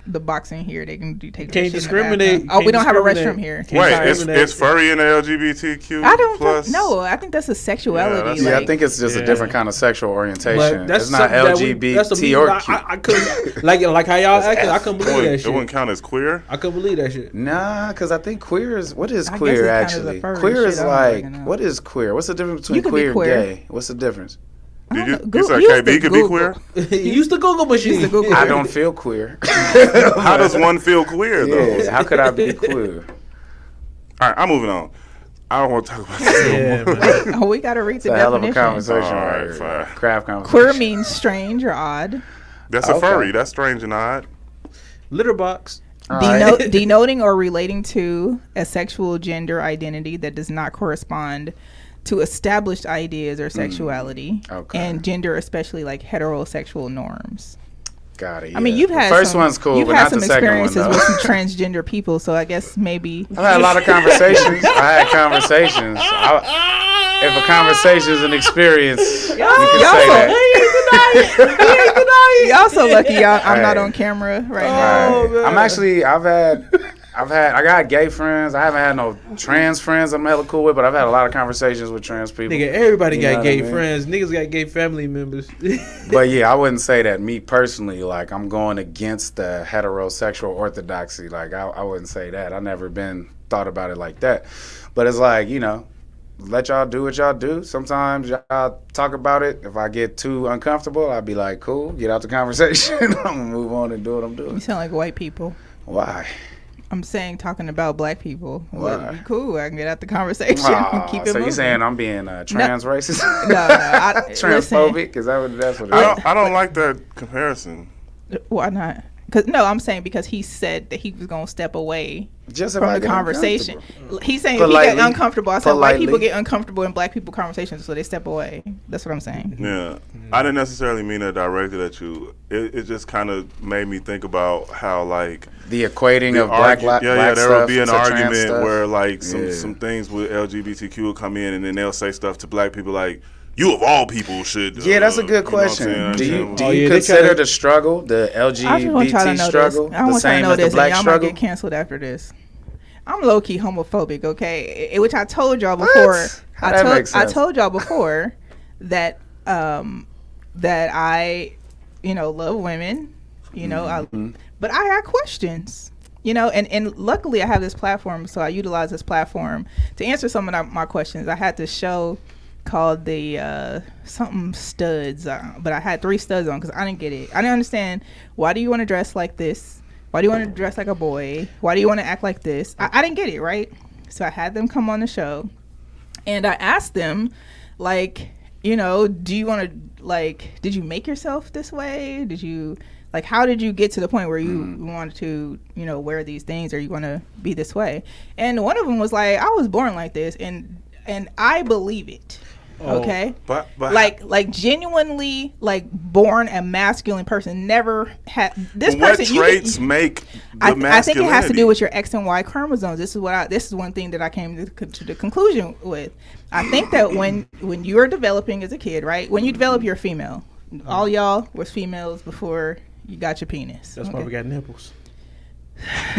the box in here. They can take Can't that shit in the discriminate. bathroom. Oh, we don't have a Can't restroom here. Can't Wait, discriminate. it's furry in the LGBTQ I don't plus? know. I think that's a sexuality. Yeah, I like, think it's just a Yeah. different kind of sexual orientation. But that's It's not something that we- LGBT that's a or I, Q. I couldn't like how y'all acting. I couldn't believe that It wouldn't shit. count as queer. I couldn't believe that shit. Nah, because I think queer is what is I guess queer it counts as a actually? furry Queer shit, is I don't like fucking know. what is queer? What's the difference You between can be queer queer. and gay? What's the difference? Did you, Go- you said use KB the could be Google. queer? Use the Google machine. I don't feel queer. How does one feel queer though? Yeah, how could I be queer? All right, I'm moving on. I don't want to talk about this Yeah, no more. man. Oh, we gotta read It's the a hell of a definition. conversation. All right right, here. fine. Craft conversation. Queer means strange or odd, That's a Okay. furry. That's strange and odd. Litter box. All right. denoting or relating to a sexual gender identity that does not correspond to established ideas or sexuality, Okay. and gender, especially like heterosexual norms. Got it. I mean, yeah. you've The had first some, one's cool, You've but had not some the second one. experiences though. with some transgender people, so I guess maybe. I've had a lot of conversations. I had conversations. If a conversation is an experience, you can say that. Y'all so lucky, y'all. I'm not Hey. on camera right Right. now. man. I'm actually. I got gay friends. I haven't had no trans friends I'm hella cool with, but I've had a lot of conversations with trans people. Nigga, everybody You know got what gay I mean? friends. Niggas got gay family members. But yeah, I wouldn't say that me personally, like I'm going against the heterosexual orthodoxy. Like I wouldn't say that. I never been thought about it like that. But it's like, let y'all do what y'all do. Sometimes y'all talk about it. If I get too uncomfortable, I'll be like, cool, get out the conversation. I'm gonna move on and do what I'm You doing. sound like white people. Why? I'm saying talking about black people. Well, Why? cool. I can get out the conversation. Aw, Keep it so moving. you saying I'm being trans racist? No, listen, Transphobic? Is that's what it is? I don't like that comparison. why not? I'm saying because he said that he was gonna step away Just if from I the get conversation. uncomfortable. He's saying if he Politely. get uncomfortable. I said white Politely. people get uncomfortable in black people conversations, so they step away. That's what I'm saying. Yeah, I didn't necessarily mean that directed at you. It just kind of made me think about how like The equating the of black argu- black there will stuff be an to trans argument stuff. where like Yeah. some things with LGBTQ will come in and then they'll say stuff to black people like you of all people should. Yeah, that's a good you know what I'm saying? question. Do you Oh, you yeah, they consider try to- the struggle, the I just want y'all to LGBT know struggle, this. I the want y'all to same know as the this, and black y'all struggle? might get canceled after this. I'm low key homophobic, okay? Which I told y'all before. How that make I sense? told y'all before that that I, love women. But I had questions. And luckily I have this platform, so I utilize this platform to answer some of my questions. I had this show called the something studs, but I had 3 studs on because I didn't get it. I didn't understand, why do you want to dress like this? Why do you want to dress like a boy? Why do you want to act like this? I didn't get it, right? So I had them come on the show, and I asked them, like, do you want to, like, did you make yourself this way? Did you, like, how did you get to the point where you wanted to, wear these things, or you want to be this way? And one of them was like, I was born like this, and I believe it. Okay, but like genuinely like born a masculine person, never had this what person. Traits make the masculinity? I think it has to do with your X and Y chromosomes. This is one thing that I came to the conclusion with. I think that when you are developing as a kid, right? When you develop, you're a female. All y'all was females before you got your penis. That's why we got nipples. What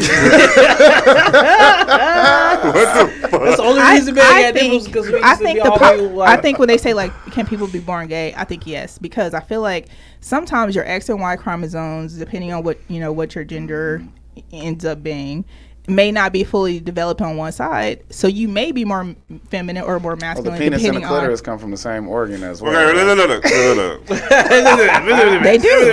the fuck? That's the only reason we got nipples, because we used to be all I think when they say like, can people be born gay? I think yes, because I feel like sometimes your X and Y chromosomes, depending on what your gender ends up being, may not be fully developed on one side, so you may be more feminine or more masculine. Well, the penis and the clitoris come from the same organ as well. Okay, look. They do.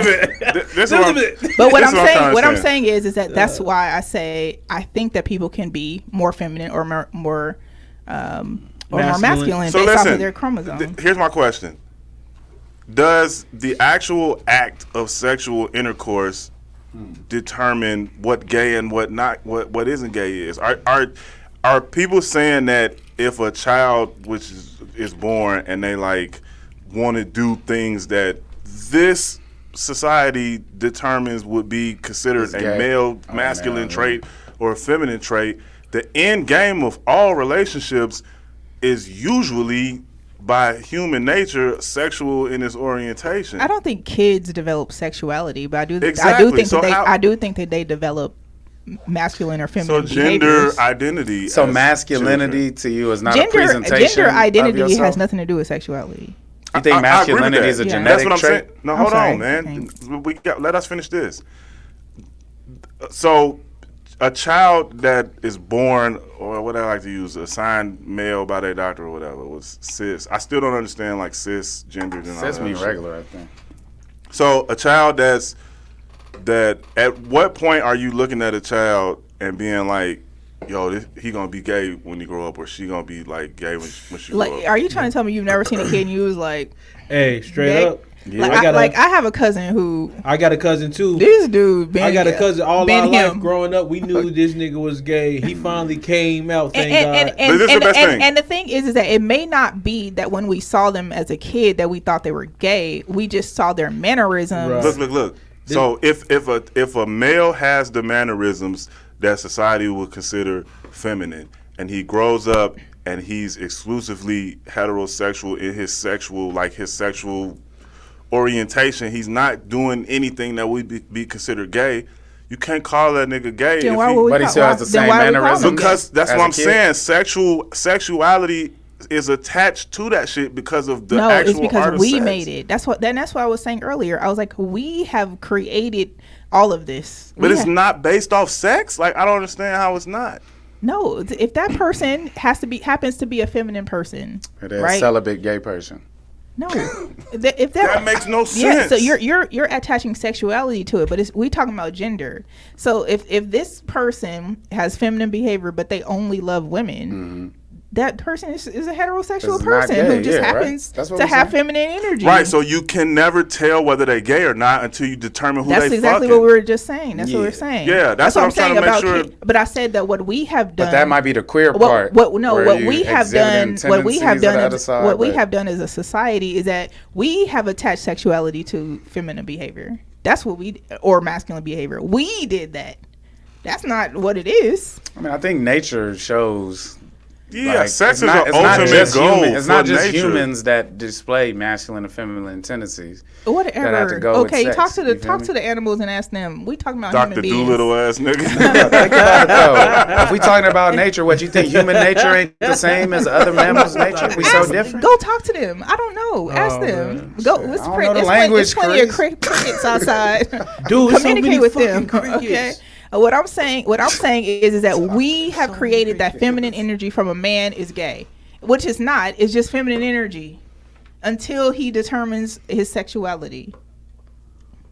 But what I'm saying saying is that that's why I say I think that people can be more feminine or more masculine so based listen, off of their chromosome. Here's my question: does the actual act of sexual intercourse determine what gay and what what isn't gay is? Are people saying that if a child which is born and they like want to do things that this society determines would be considered a male masculine trait or a feminine trait, the end game of all relationships is usually by human nature sexual in its orientation? I don't think kids develop sexuality, but I do think that they develop masculine or feminine gender behaviors. identity. So masculinity to you is not a presentation. Gender identity of yourself? has nothing to do with sexuality. You think masculinity is a genetic That's what I'm trait? saying. No, hold on, man. Let us finish this. So, a child that is born, or what I like to use, assigned male by their doctor or whatever, was cis. I still don't understand like cisgendered and all that. Cis mean regular, I think. So, a child that at what point are you looking at a child and being like, yo, he gonna be gay when he grow up, or she gonna be like gay when she grow up? Are you trying to tell me you've never seen a kid and you was like, hey, straight gay? up? Yeah. I have a cousin who. I got a cousin too. This dude, I got a cousin. All our life growing up, we knew this nigga was gay. He finally came out. Thank God. And the thing is that it may not be that when we saw them as a kid that we thought they were gay. We just saw their mannerisms. Right. Look. So if a male has the mannerisms that society would consider feminine, and he grows up and he's exclusively heterosexual in his sexual orientation, he's not doing anything that would be considered gay. You can't call that nigga gay. But he still has the same mannerisms. Because that's what I'm saying. Sexuality is attached to that shit because of the actual art of sex. No, it's because we made it. That's what I was saying earlier. I was like, we have created all of this. But it's not based off sex? Like, I don't understand how it's not. No, if that person happens to be a feminine person, it is a celibate gay person. No, if that makes no sense. Yeah, so you're attaching sexuality to it, but we talking about gender. So if this person has feminine behavior, but they only love women, that person is a heterosexual person who just happens to have feminine energy. Right. So you can never tell whether they're gay or not until you determine who they fucking. That's exactly what we were just saying. That's what we're saying. Yeah, that's what I'm trying to make sure. But I said that what we have done. But that might be the queer part. What we have done as a society is that we have attached sexuality to feminine behavior. That's what or masculine behavior. We did that. That's not what it is. I mean, I think nature shows. Yeah, sex is an ultimate goal. It's not just humans that display masculine and feminine tendencies. Whatever. That have to go with sex, talk to the animals and ask them. We talking about Dr. human beings. Doolittle ass nigga. Think about it though. If we talking about nature, what you think human nature ain't the same as other mammals' nature? We so different. Go talk to them. I don't know. Ask them. Man. Go. There's plenty of crickets outside. Dude, communicate with them. Okay. What I'm saying is that we have created that feminine energy from a man is gay, which is not. It's just feminine energy until he determines his sexuality.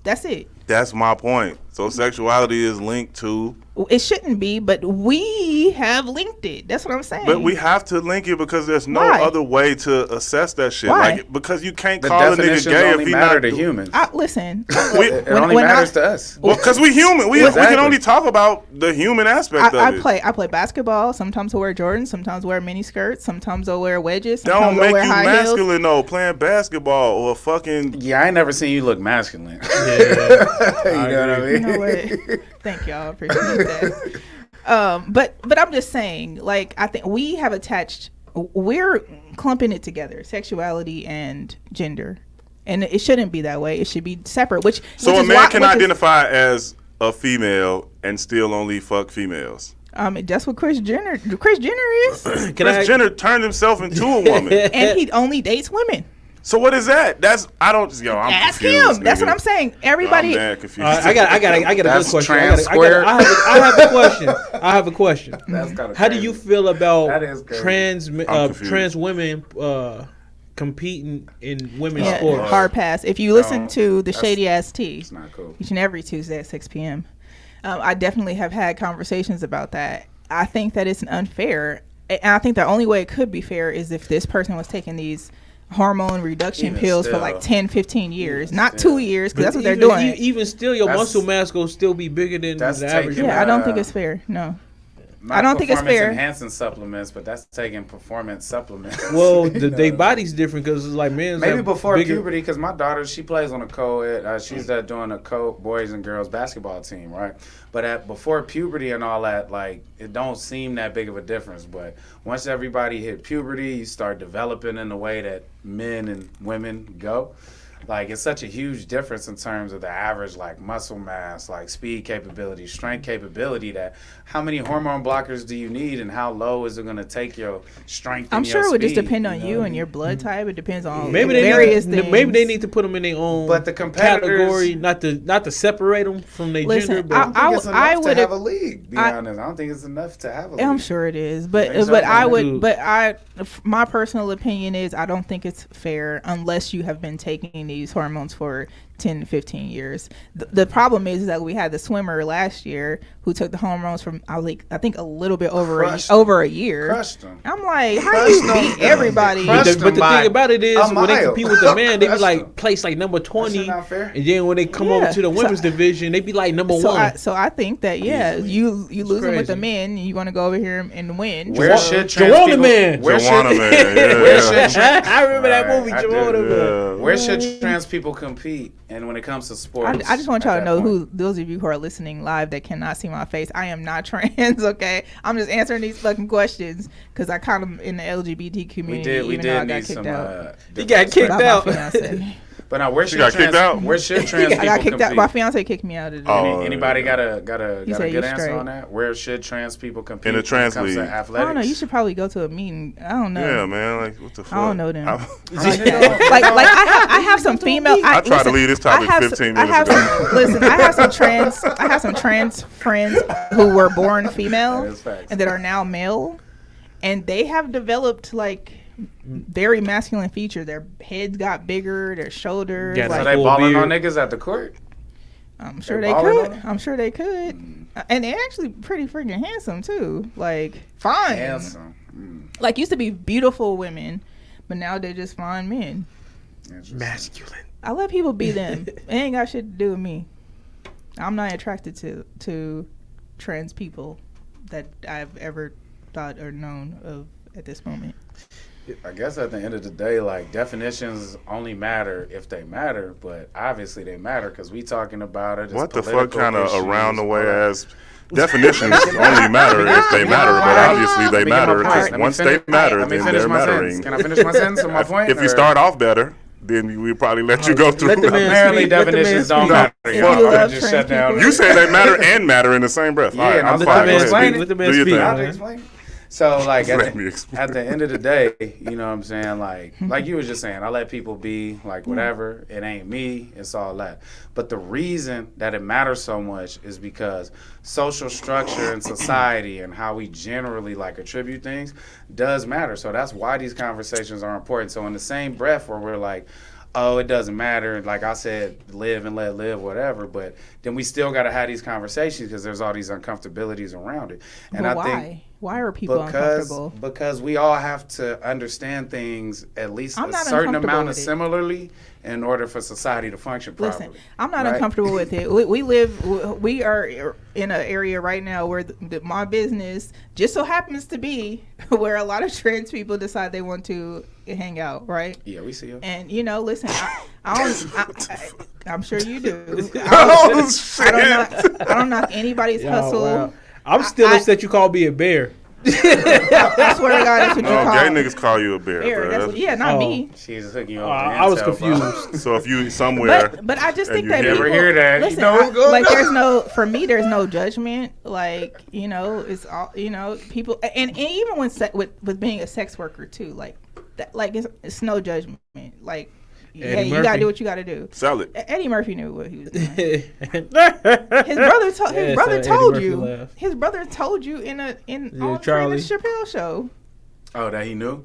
That's it. That's my point. So sexuality is linked to. It shouldn't be, but we have linked it. That's what I'm saying. But we have to link it because there's no other way to assess that shit. Why? Like, because you can't The call a nigga definitions gay only if he matter not to humans. Listen. It only matters to us. Well, because we human. We Exactly. can only talk about the human aspect of it. I play basketball. Sometimes I wear Jordans. Sometimes I wear mini skirts. Sometimes I wear wedges. Don't Sometimes I make wear you high masculine heels. though. Playing basketball or fucking. Yeah, I ain't never seen you look masculine. Yeah, You know what I mean? You know what? Thank y'all. I appreciate that. But I'm just saying, like, I think we're clumping it together, sexuality and gender, and it shouldn't be that way. It should be separate. So a man can identify as a female and still only fuck females. That's what Chris Jenner is, Chris Jenner turned himself into a woman, and he only dates women. So what is that? I'm Ask confused, him. That's nigga. what I'm saying. Everybody. I'm mad confused. I got a good That's question. trans square. I have a question. I have a question. That's kind of How do you feel about That is crazy. trans women competing in women's Yeah, sports? hard pass. If you listen to the that's- Shady Ass Tea, It's not cool. each and every Tuesday at 6 p.m. I definitely have had conversations about that. I think that it's unfair. And I think the only way it could be fair is if this person was taking these hormone reduction Even pills still. for like 10, 15 years. Not still. 2 years, because that's what they're Even- doing. Even still, your That's- muscle mass will still be bigger than That's the average. taking Yeah, I don't think it's fair. No. I don't think it's fair. Enhancing supplements, but that's taking performance supplements. Well, their body's different because it's like men's Maybe have before bigger, puberty, because my daughter, she plays on a co-ed. She's doing a boys and girls basketball team, right? But before puberty and all that, like, it don't seem that big of a difference. But once everybody hit puberty, you start developing in the way that men and women go. Like, it's such a huge difference in terms of the average, like, muscle mass, like, speed capability, strength capability, that how many hormone blockers do you need and how low is it going to take your strength I'm and sure your it would just speed, depend on you know? and your blood type. It depends on maybe they various need, things. maybe they need to put them in their own But the competitors- category, not to separate them from their Listen, gender. I don't But think it's enough to would have a league, be I- honest. I don't think it's enough to have a league. I'm sure it is, but think so? my personal opinion is I don't think it's fair unless you have been taking these hormones for 10 to 15 years. The problem is that we had the swimmer last year who took the hormones from I think a little bit over a year. Crushed them. I'm like, how do you beat everybody? Crushed but the by thing about it is, a when they mile. compete with the man, they be Crushed like them. place like number 20, not fair. and then when they come Yeah. over to the So- women's division, they be like number So one. I think that you losing with the crazy. men, you want to go over here and win. Where should trans Joanna people? Man. Where Joanna should, Man, yeah, where yeah. should I remember that Right, movie, I do. Joanna Man. Yeah. where should trans people compete? And when it comes to sports, I just want y'all at to that know point? who those of you who are listening live that cannot see my face. I am not trans. Okay, I'm just answering these fucking questions because I kind of in the LGBT community. We even though I did got need kicked some. out. He got kicked By my out. fiance. But now, where She should got trans? kicked out? Where should trans I got people kicked out. compete? My fiance kicked me out of the Oh. Anybody got a He said good you answer straight. on that? Where should trans people compete In the trans when it comes league. to I athletics? don't know. You should probably go to a meeting. I don't know. Yeah, man. Like, what the fuck? I don't know them. I like I have some female. I tried to leave this topic 15 minutes ago. Listen, I have some trans friends who were born female That is facts. and that are now male, and they have developed like very masculine features. Their heads got bigger, their shoulders. Yeah, So like, they Full balling on beard. niggas at the court? I'm sure they they balling on could. them? I'm sure they could. And they're actually pretty freaking handsome too. Like fine. Handsome. Like used to be beautiful women, but now they're just fine men. Interesting. Masculine. I let people be them. It ain't got shit to do with me. I'm not attracted to trans people that I've ever thought or known of at this moment. I guess at the end of the day, like, definitions only matter if they matter, but obviously they matter because we talking about it. It's What the fuck political kind of issues, around the way all that. as definitions only matter if they matter, but obviously they Let me get my matter. point. Just Let me once they finish- matter, let me then finish they're my sentence. mattering. Can I finish my sentence or my point? If you or- start off better, then we'll probably let you go through. Let the man Apparently speak. Let the man definitions speak. don't matter. No, Y'all. fuck I'm that. gonna just shut down. You say they matter and matter in the same breath. Yeah, All right, and I'm I'm fine. let Go the man ahead. speak. Let the man Do your speak. thing. I'll explain. So, like, Let me explain. at the end of the day, you know what I'm saying? Like you was just saying, I let people be, like, whatever. It ain't me. It's all that. But the reason that it matters so much is because social structure and society and how we generally, like, attribute things does matter. So that's why these conversations are important. So in the same breath where we're like, oh, it doesn't matter. Like I said, live and let live, whatever. But then we still got to have these conversations because there's all these uncomfortabilities around it. And But I why? think Why are people uncomfortable? because we all have to understand things at least I'm a not certain uncomfortable amount of with it. similarly in order for society to function properly. Listen, I'm not right? uncomfortable with it. We are in an area right now where my business just so happens to be where a lot of trans people decide they want to hang out, right? Yeah, we see you. And listen, I'm sure you do. I don't knock anybody's hustle. Wow. I'm still upset you called me a bear. I swear to God, that's what you No, call gay niggas call you a bear, bear. bro. Not me. She's hooking you up. I was confused. So if you somewhere, But I just and think you that hear- people, Never hear that. Listen, You know what's going on. there's no, for me, there's no judgment. Like, it's all, people, and even when with being a sex worker too, like that, like it's no judgment. Like, Eddie you Murphy. gotta do what you gotta do. sell it. Eddie Murphy knew what he was doing. His His brother told Eddie you. Murphy laugh. His brother told you on Charlie. the Chappelle show. Oh, that he knew?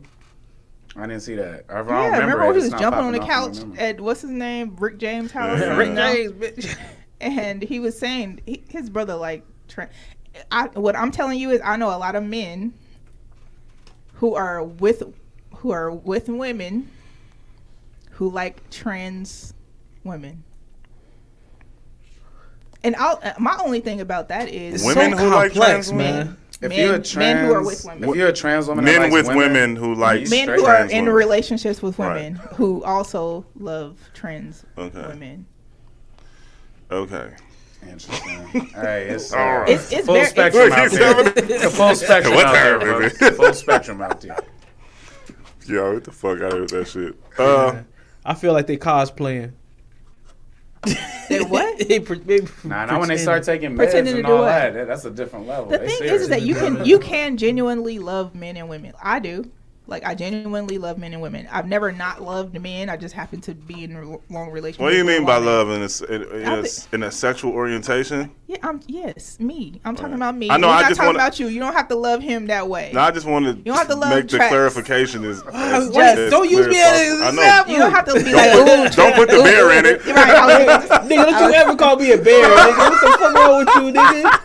I didn't see that. I don't Yeah, remember it. when he It's was not jumping on the popping off couch my memory. at what's his name, Rick James' house? Yeah. Rick James, bitch. And he was saying his brother like what I'm telling you is I know a lot of men who are with women who like trans women. And my only thing about that is Women who like trans man. women? If you're a trans, men who are with women. If you're a trans woman, that Men likes with women who like Men straight who are trans in women. relationships with Right. women who also love trans Okay. women. Okay. Interesting. Hey, it's All right. It's full very spectrum Look, out he's there. telling- The full spectrum What out there, time bro. is it? Full spectrum out there. Yo, get the fuck out of here with that shit. I feel like they cosplaying. They what? Nah, now when they start taking meds Pretending to and do all what? that, that's a different level. The They thing serious. is that you can genuinely love men and women. I do. Like I genuinely love men and women. I've never not loved men. I just happen to be in a long relationship. What do you with mean by women. love in a sexual orientation? Yeah, yes, me. I'm talking about me. I know, We're I not just talking wanna- about you. You don't have to love him that way. No, I just want to don't have to love make the tracks. clarification as don't use me as an example. You don't have to be like, ooh, Don't put the bear in it. Right, Nigga, don't you ever call me a bear, nigga. What the fuck wrong with you, nigga?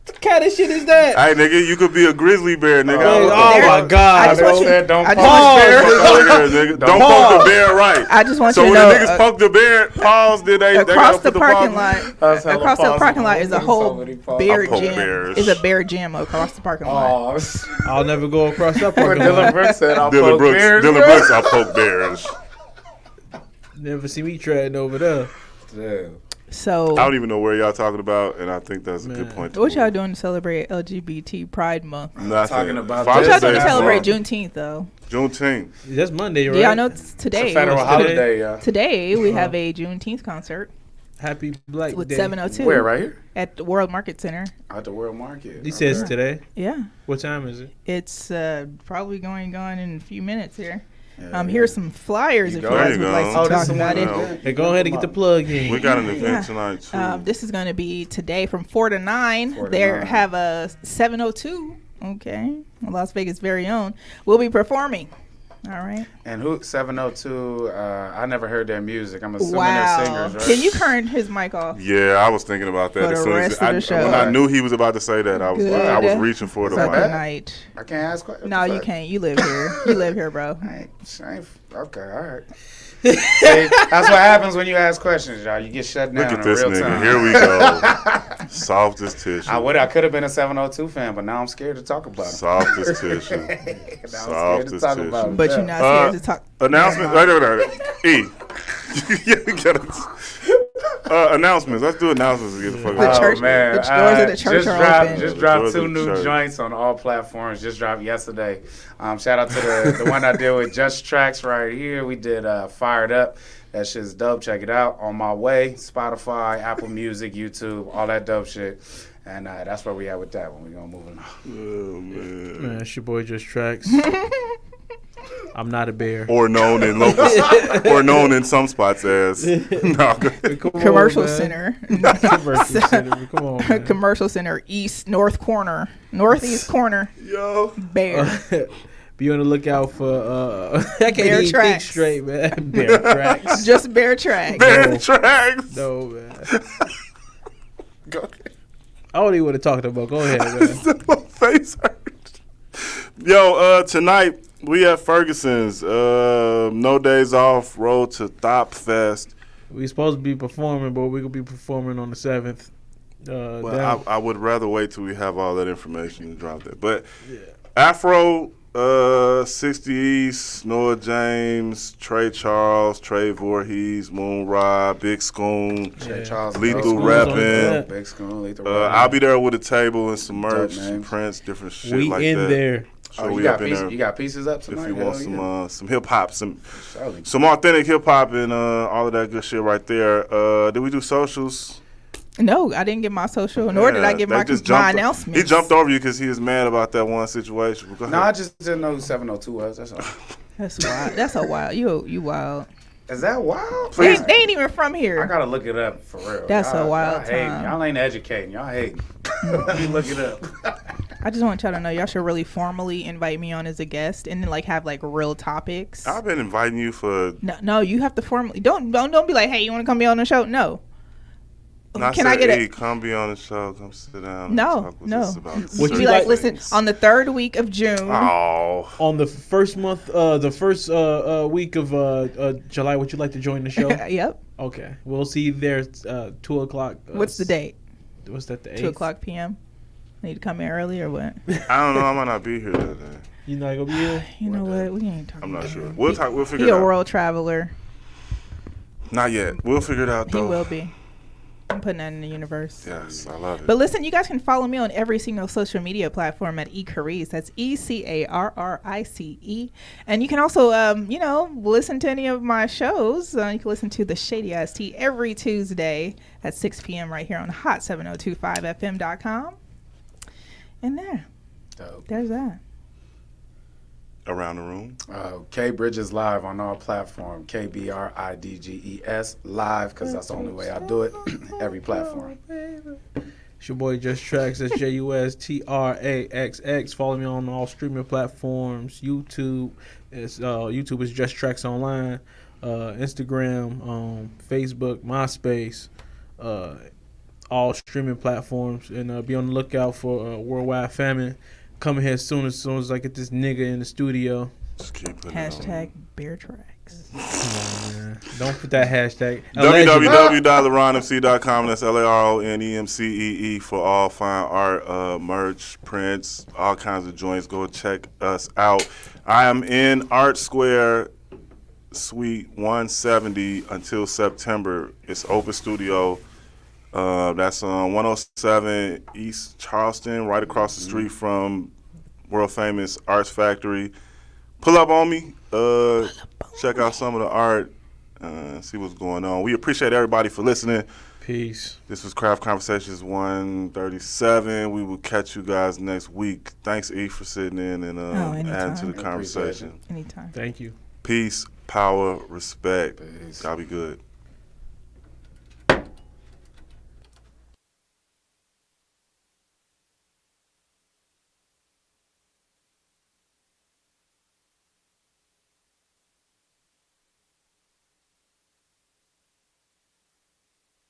What kind of shit is that? Hey, nigga, you could be a grizzly bear, nigga. Oh my god. I just want you- said don't I punch just- bear. Nigga. Don't poke the bear right. I just want So you when to know, the niggas poke the bear, pause, did they across gotta the put the parking pause? lot, That's hella across the possible. parking lot is a There's whole so many pauses. bear I poke gym. bears. Is a bear gym across the parking lot. Oh, I'll never go across that when parking Dylan lot. Brooks said I'll Dylan poke Brooks. bears, Dylan bro. Brooks, I poke bears. Never see me treading over there. Damn. So, I don't even know where y'all talking about, and I think that's a good point. what y'all doing to celebrate LGBT Pride Month? Nothing. Talking about Father's What y'all Father's doing Day to is celebrate tomorrow. Juneteenth though? Juneteenth. That's Monday, right? Do y'all know it's today? It's a federal Today? holiday, yeah. Today we have a Juneteenth concert Happy Black with Day. 702 Where, right here? at the World Market Center. At the World Market. He says today. Yeah, What time is it? it's probably going on in a few minutes here. Yeah, Here's some flyers if you go. guys There would you like go. to this talk is the about one it. Yeah. Hey, go ahead and get the plug in. We got an event Yeah. tonight, too. This is going to be today from 4 to 9. 4 to They 9. have a 702. Okay, Las Vegas' very own. Will be performing. All right. And who 702? I never heard their music. I'm assuming Wow. they're singers, right? Can you turn his mic off? Yeah, I was thinking about that For as the soon rest of the as show. when I knew he was about to say that. I was Good. reaching for the For the mic. night. I can't ask questions. No, you can't. You live here. You live here, bro. I ain't, okay, all right. See, that's what happens when you ask questions, y'all. You get shut down Look at in this real nigga. time. Here we go. Soft as tissue. I could have been a 702 fan, but now I'm scared to talk about him. Soft as tissue. Now I'm scared Soft to as talk tissue. about him. But you're not scared to talk. Announcement. Wait. E. You gotta- announcements. Let's do announcements and get the fuck The out. church- Oh, man. the doors of the church are open. Just dropped Doors of 2 the new church. joints on all platforms. Just dropped yesterday. Shout out to the one I did with Just Tracks right here. We did Fired Up. That shit's dope. Check it out. On My Way. Spotify, Apple Music, YouTube, all that dope shit. And that's where we at with that one. We're going to move it on. Oh, man. Man, it's your boy Just Tracks. I'm not a bear. Or known in local, or known in some spots as. No, Come on, Commercial man. Center. Commercial Center. Come on, man. Commercial Center, Northeast corner, yo. Bear. Be on the lookout for I can't Bear even tracks. think straight, man. Bear tracks. Just bear tracks. Bear tracks. No, man. Go ahead. I don't even want to talk about. Go ahead, man. My face hurt. Yo, tonight we at Ferguson's. No Days Off, Road to Thop Fest. We supposed to be performing, but we're gonna be performing on the 7th. Well, I would rather wait till we have all that information and drop that. But Afro, 60 East, Noah James, Trey Charles, Trey Voorhees, Moon Rod, Big Scoon, Trey Charles, Lethal Big Rapping. Big School, Lethal I'll be there with a table and some merch, Dope some names. prints, different shit we like in that. there. So Oh, we you got up in pieces, there. you got pieces up tonight? If you Hell want some hip hop, some Surely. authentic hip hop and all of that good shit right there. Did we do socials? No, I didn't get my social, nor did I get they my just my jumped- announcements. He jumped over you because he was mad about that one situation. Go No, I ahead. just didn't know who 702 was. That's all. That's wild. That's a wild. You wild. Is that wild? They ain't even from I here. gotta look it up for real. That's a Y'all- wild y'all hating. time. Y'all ain't educating. Y'all hating. Let me look it up. I just want y'all to know y'all should really formally invite me on as a guest and then like have like real topics. I've been inviting you for. No, you have to formally don't be like, hey, you want to come be on the show? No. Not Can I get hey, a come be on the show. Come sit down. And no? talk with No. us about You Would should you be like, like- listen, on the 3rd week of June. Oh, On the first month, the first week of July, would you like to join the show? Yep. Okay, we'll see you there. 2 o'clock. What's the date? What's that? The 8th? 2 o'clock p.m. Need to come in early or what? I don't know. I might not be here that day. You not gonna be here? You know what? We ain't talking. I'm not about sure. him. We'll talk. We'll figure He it a out. world traveler. Not yet. We'll figure it out He though. will be. I'm putting that in the universe. Yes, I love it. But listen, you guys can follow me on every single social media platform at eCarice. That's ECARRICE. And you can also, listen to any of my shows. You can listen to the Shady Ass Tea every Tuesday at 6 p.m. right here on hot7025fm.com. And there's that. Around the room. K Bridges live on all platforms. KBRIDGES live, because that's the only way I do it. Every platform. It's your boy Just Tracks. That's JUSTRAXX. Follow me on all streaming platforms. YouTube is Just Tracks Online. Instagram, Facebook, MySpace, all streaming platforms. And be on the lookout for Worldwide Famine coming here as soon as I get this nigga in the studio. Just keep putting Hashtag bear tracks. Come on, man. Don't put that hashtag. www.laronmc.com. That's LARONEMCEE for all fine art, merch, prints, all kinds of joints. Go check us out. I am in Art Square, Suite 170 until September. It's open studio. That's on 107 East Charleston, right across the street from world famous Arts Factory. Pull up on me. Check out some of the art. See what's going on. We appreciate everybody for listening. Peace. This was Craft Conversations 137. We will catch you guys next week. Thanks, E, for sitting in and adding to the conversation. Anytime. Thank you. Peace, power, respect. Peace. Y'all be good.